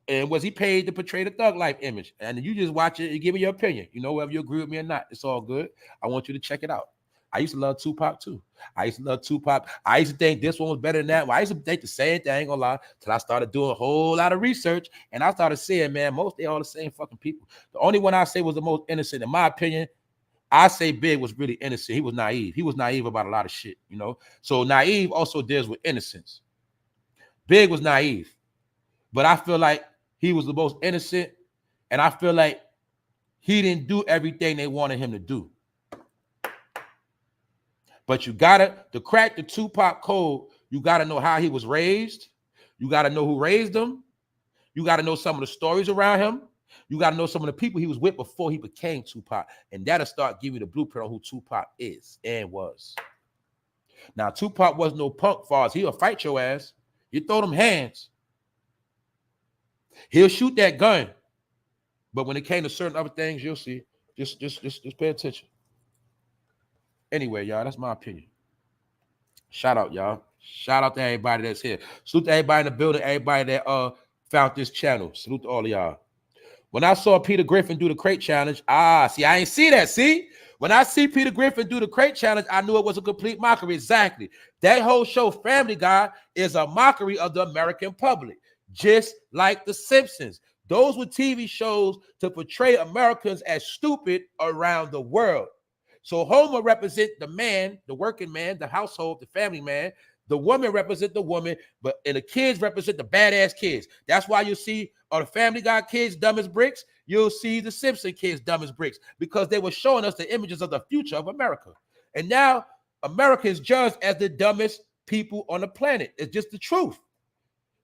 And was he paid to portray the thug life image? And you just watch it and give me your opinion. You know, whether you agree with me or not, it's all good. I want you to check it out. I used to love Tupac too. I used to love Tupac. I used to think this one was better than that. Well, I used to think the same thing, I ain't gonna lie, till I started doing a whole lot of research and I started seeing, man, most they all the same fucking people. The only one I say was the most innocent, in my opinion, I say Big was really innocent. He was naive. He was naive about a lot of shit, you know? So naive also deals with innocence. Big was naive, but I feel like he was the most innocent, and I feel like he didn't do everything they wanted him to do. But you gotta, to crack the Tupac code, you gotta know how he was raised. You gotta know who raised him. You gotta know some of the stories around him. You gotta know some of the people he was with before he became Tupac. And that'll start giving you the blueprint on who Tupac is and was. Now, Tupac was no punk far as he'll fight your ass. You throw them hands. He'll shoot that gun. But when it came to certain other things, you'll see. Just pay attention. Anyway, y'all, that's my opinion. Shout out, y'all. Shout out to everybody that's here. Salute to everybody in the building, everybody that found this channel. Salute to all of y'all. When I saw Peter Griffin do the crate challenge, see, I ain't see that. See, when I see Peter Griffin do the crate challenge, I knew it was a complete mockery. Exactly. That whole show, Family Guy, is a mockery of the American public, just like The Simpsons. Those were TV shows to portray Americans as stupid around the world. So Homer represents the man, the working man, the household, the family man. The woman represent the woman, and the kids represent the badass kids. That's why you see the Family Guy kids dumb as bricks. You'll see the Simpson kids dumb as bricks because they were showing us the images of the future of America. And now America is judged as the dumbest people on the planet. It's just the truth.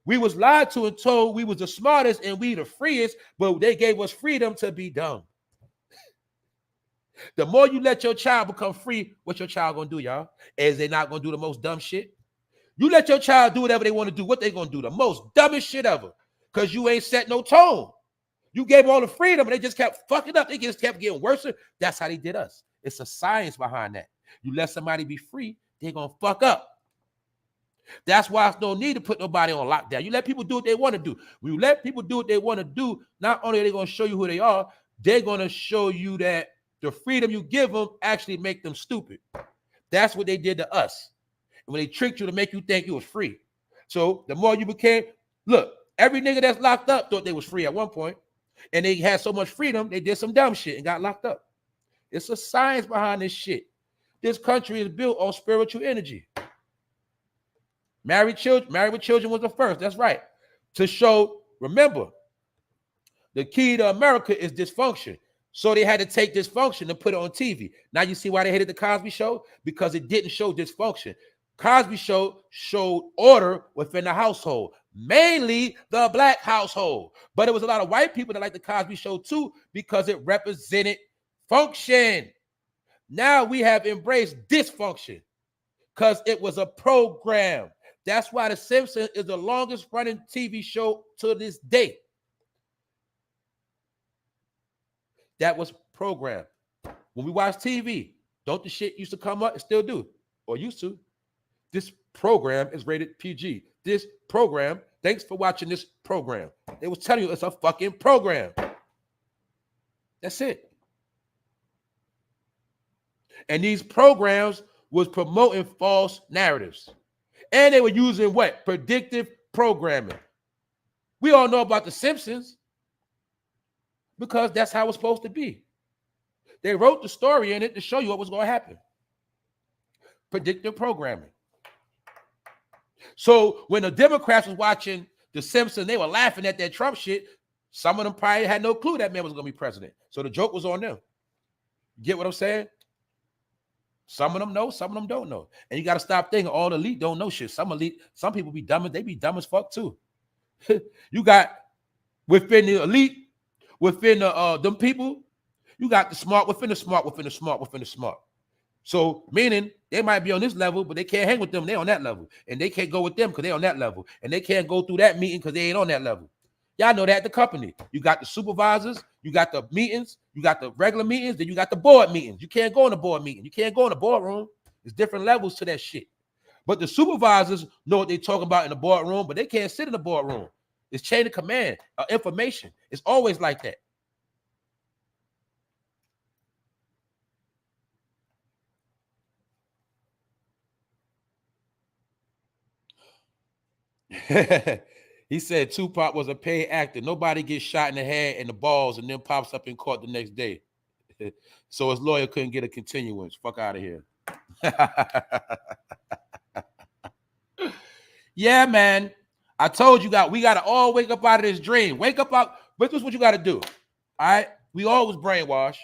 We was lied to and told we was the smartest and we the freest, but they gave us freedom to be dumb. The more you let your child become free, what your child gonna do, y'all? Is they not gonna do the most dumb shit? You let your child do whatever they want to do. What they gonna do? The most dumbest shit ever. Because you ain't set no tone. You gave them all the freedom, and they just kept fucking up. They just kept getting worse. That's how they did us. It's a science behind that. You let somebody be free, they're gonna fuck up. That's why there's no need to put nobody on lockdown. You let people do what they want to do. When you let people do what they want to do, not only are they gonna show you who they are, they're gonna show you that the freedom you give them actually make them stupid. That's what they did to us. When they tricked you to make you think you was free. So the more you became, look, every nigga that's locked up thought they was free at one point, and they had so much freedom, they did some dumb shit and got locked up. It's a science behind this shit. This country is built on spiritual energy. Married with children was the first, that's right. To show, remember, the key to America is dysfunction. So they had to take dysfunction and put it on TV. Now you see why they hated the Cosby Show? Because it didn't show dysfunction. Cosby Show showed order within the household, mainly the black household. But it was a lot of white people that liked the Cosby Show too because it represented function. Now we have embraced dysfunction because it was a program. That's why The Simpsons is the longest running TV show to this day. That was programmed. When we watch TV, don't the shit used to come up? It still do, or used to. This program is rated PG. This program, thanks for watching this program. They was telling you it's a fucking program. That's it. And these programs was promoting false narratives. And they were using what? Predictive programming. We all know about The Simpsons because that's how it's supposed to be. They wrote the story in it to show you what was going to happen. Predictive programming. So when the Democrats was watching The Simpsons, they were laughing at that Trump shit. Some of them probably had no clue that man was going to be president. So the joke was on them. Get what I'm saying? Some of them know, some of them don't know. And you got to stop thinking all the elite don't know shit. Some people be dumb, they be dumb as fuck too. You got within the elite, within the them people, you got the smart within the smart, within the smart, within the smart. So meaning they might be on this level, but they can't hang with them. They're on that level. And they can't go with them because they're on that level. And they can't go through that meeting because they ain't on that level. Y'all know that at the company. You got the supervisors, you got the meetings, you got the regular meetings, then you got the board meetings. You can't go in the board meeting. You can't go in the boardroom. There's different levels to that shit. But the supervisors know what they're talking about in the boardroom, but they can't sit in the boardroom. It's chain of command, information. It's always like that. He said Tupac was a paid actor. Nobody gets shot in the head and the balls and then pops up in court the next day. So his lawyer couldn't get a continuance. Fuck out of here. Yeah, man. I told you we got to all wake up out of this dream. Wake up out. This is what you got to do. All right. We always brainwash.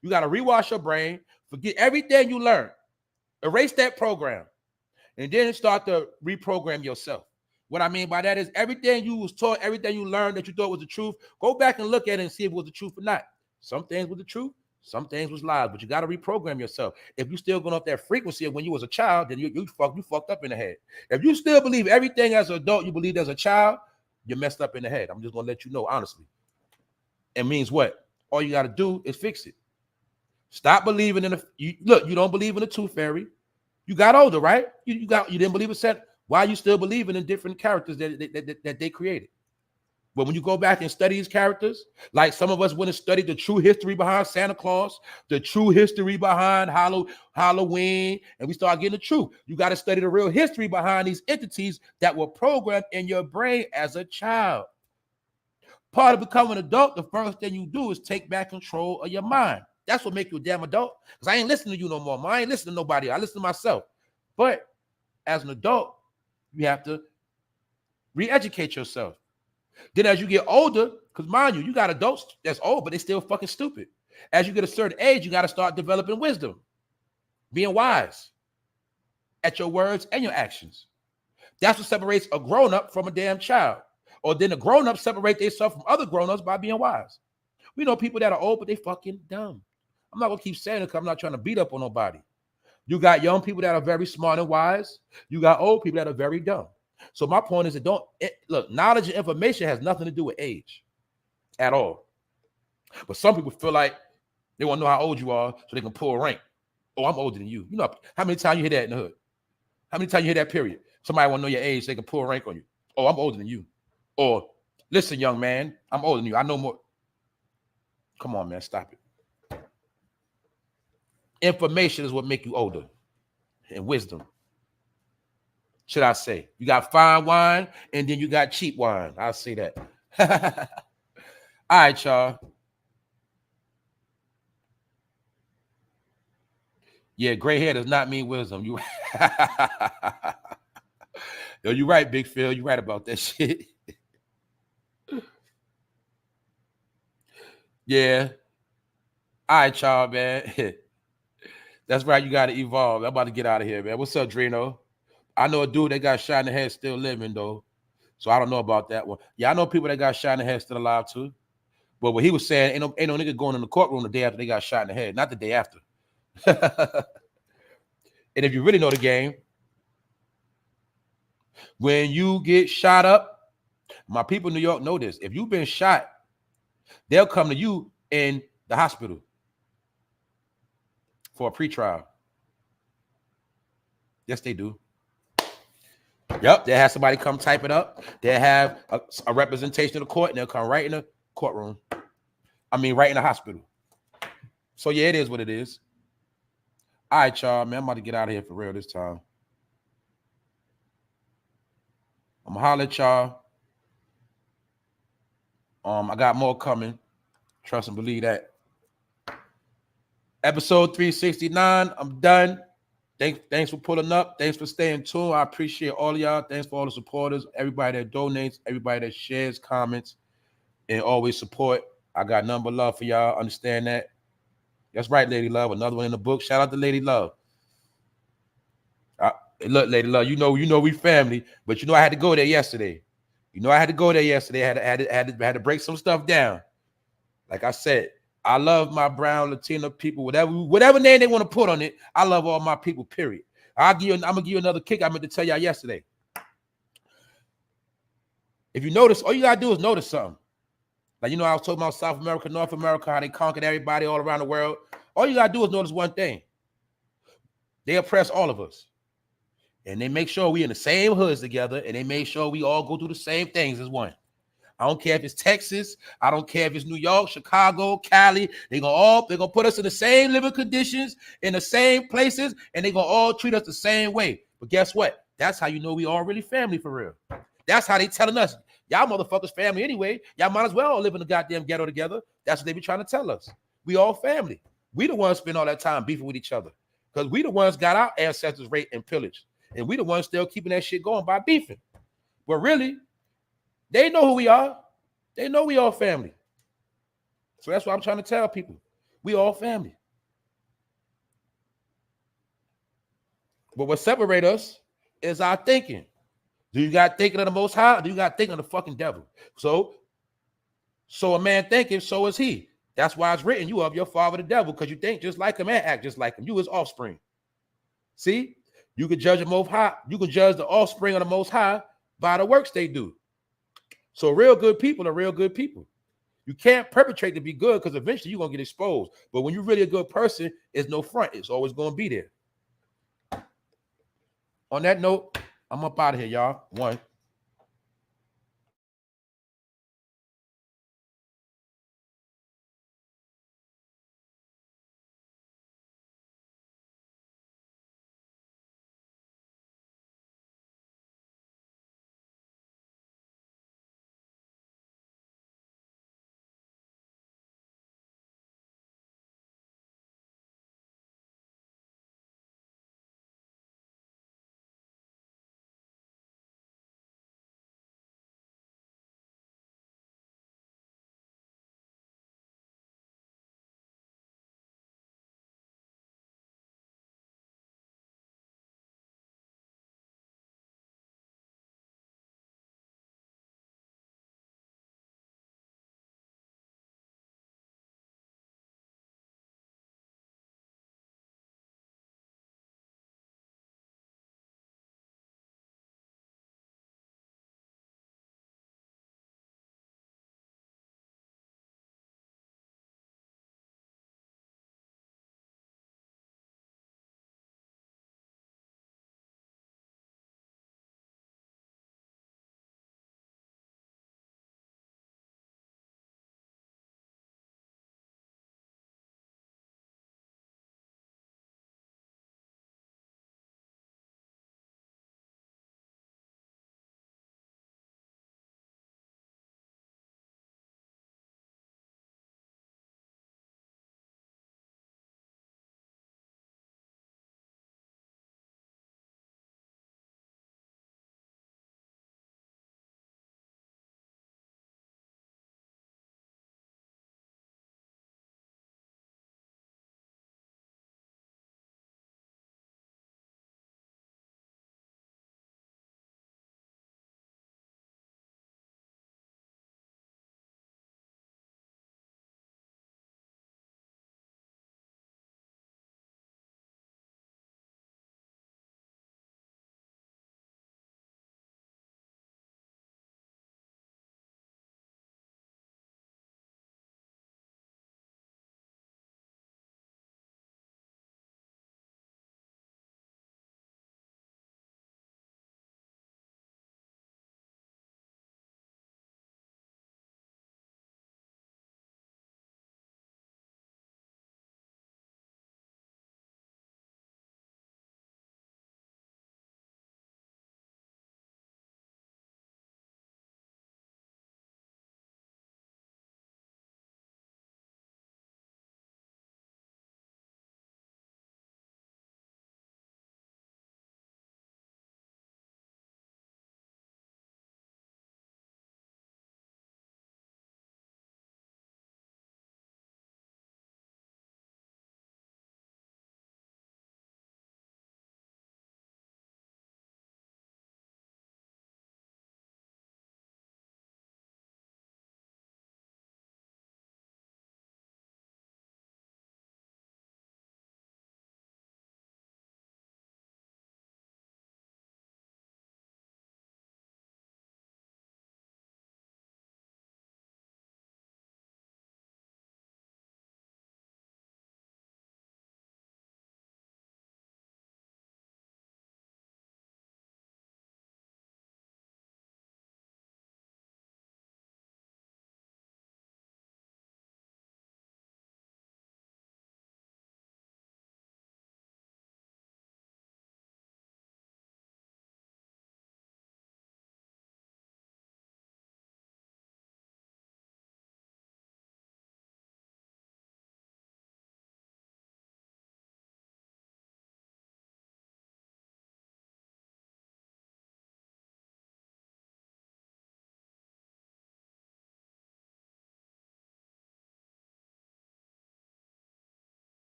You got to rewash your brain. Forget everything you learned. Erase that program. And then start to reprogram yourself. What I mean by that is everything you was taught, everything you learned that you thought was the truth, go back and look at it and see if it was the truth or not. Some things were the truth, some things was lies, but you got to reprogram yourself. If you still going off that frequency of when you was a child, then you fucked up in the head. If you still believe everything as an adult you believed as a child, you're messed up in the head. I'm just going to let you know honestly. It means what? All you got to do is fix it. Stop believing in you don't believe in the tooth fairy. You got older, right? You didn't believe it said. Why are you still believing in different characters that they created? But when you go back and study these characters, like some of us went and studied the true history behind Santa Claus, the true history behind Halloween, and we start getting the truth. You got to study the real history behind these entities that were programmed in your brain as a child. Part of becoming an adult, the first thing you do is take back control of your mind. That's what makes you a damn adult. Because I ain't listening to you no more, man. I ain't listening to nobody. I listen to myself. But as an adult, you have to re-educate yourself. Then as you get older, because mind you, you got adults that's old, but they still fucking stupid. As you get a certain age, you got to start developing wisdom, being wise at your words and your actions. That's what separates a grown-up from a damn child. Or then the grown-ups separate themselves from other grown-ups by being wise. We know people that are old, but they fucking dumb. I'm not going to keep saying it because I'm not trying to beat up on nobody. You got young people that are very smart and wise. You got old people that are very dumb. So my point is that look, knowledge and information has nothing to do with age at all. But some people feel like they want to know how old you are so they can pull a rank. Oh, I'm older than you. You know, how many times you hear that in the hood? How many times you hear that period? Somebody want to know your age so they can pull a rank on you. Oh, I'm older than you. Or, listen, young man, I'm older than you. I know more. Come on, man, stop it. Information is what makes you older, and wisdom, should I say. You got fine wine, and then you got cheap wine. I'll say that. All right, y'all. Yeah, gray hair does not mean wisdom. Yo, you're right, Big Phil. You're right about that shit. Yeah. All right, y'all, man. That's right. You got to evolve. I'm about to get out of here, man. What's up, Drino? I know a dude that got shot in the head still living, though. So I don't know about that one. Yeah, I know people that got shot in the head still alive, too. But what he was saying, ain't no nigga going in the courtroom the day after they got shot in the head. Not the day after. And if you really know the game, when you get shot up, my people in New York know this. If you've been shot, they'll come to you in the hospital for a pretrial. Yes, they do. Yep, they'll have somebody come type it up. They'll have a representation of the court, and they'll come right in the courtroom. I mean, right in the hospital. So, yeah, it is what it is. All right, y'all, man. I'm about to get out of here for real this time. I'm going to holler at y'all. I got more coming. Trust and believe that. Episode 369. I'm done. Thanks for pulling up. Thanks for staying tuned. I appreciate all of y'all. Thanks for all the supporters. Everybody that donates. Everybody that shares, comments, and always support. I got nothing but love for y'all. Understand that. That's right, Lady Love. Another one in the book. Shout out to Lady Love. Look, Lady Love, you know we family, but I had to go there yesterday. I had to go there yesterday. I had to break some stuff down. Like I said, I love my brown, Latino people, whatever name they want to put on it. I love all my people, period. I'm gonna give you another kick. I meant to tell y'all yesterday. If you notice, all you gotta do is notice something. Like, I was talking about South America, North America, how they conquered everybody all around the world. All you gotta do is notice one thing. They oppress all of us. And they make sure we in the same hoods together, and they make sure we all go through the same things as one. I don't care if it's Texas. I don't care if it's New York, Chicago, Cali. They're gonna put us in the same living conditions, in the same places, and they're gonna all treat us the same way. But guess what? That's how you know we all really family for real. That's how they telling us. Y'all motherfuckers family anyway. Y'all might as well all live in the goddamn ghetto together. That's what they be trying to tell us. We all family. We the ones spend all that time beefing with each other. Because we the ones got our ancestors raped and pillaged. And we the ones still keeping that shit going by beefing. But really, they know who we are. They know we all family. So that's what I'm trying to tell people. We all family. But what separates us is our thinking. Do you got thinking of the Most High? Or do you got thinking of the fucking devil? So a man thinking, so is he. That's why it's written, you are of your father the devil, because you think just like him and act just like him. You his offspring. See? You can judge the Most High. You can judge the offspring of the Most High by the works they do. So real good people are real good people. You can't perpetrate to be good because eventually you're going to get exposed. But when you're really a good person, it's no front. It's always going to be there. On that note, I'm up out of here, y'all. One.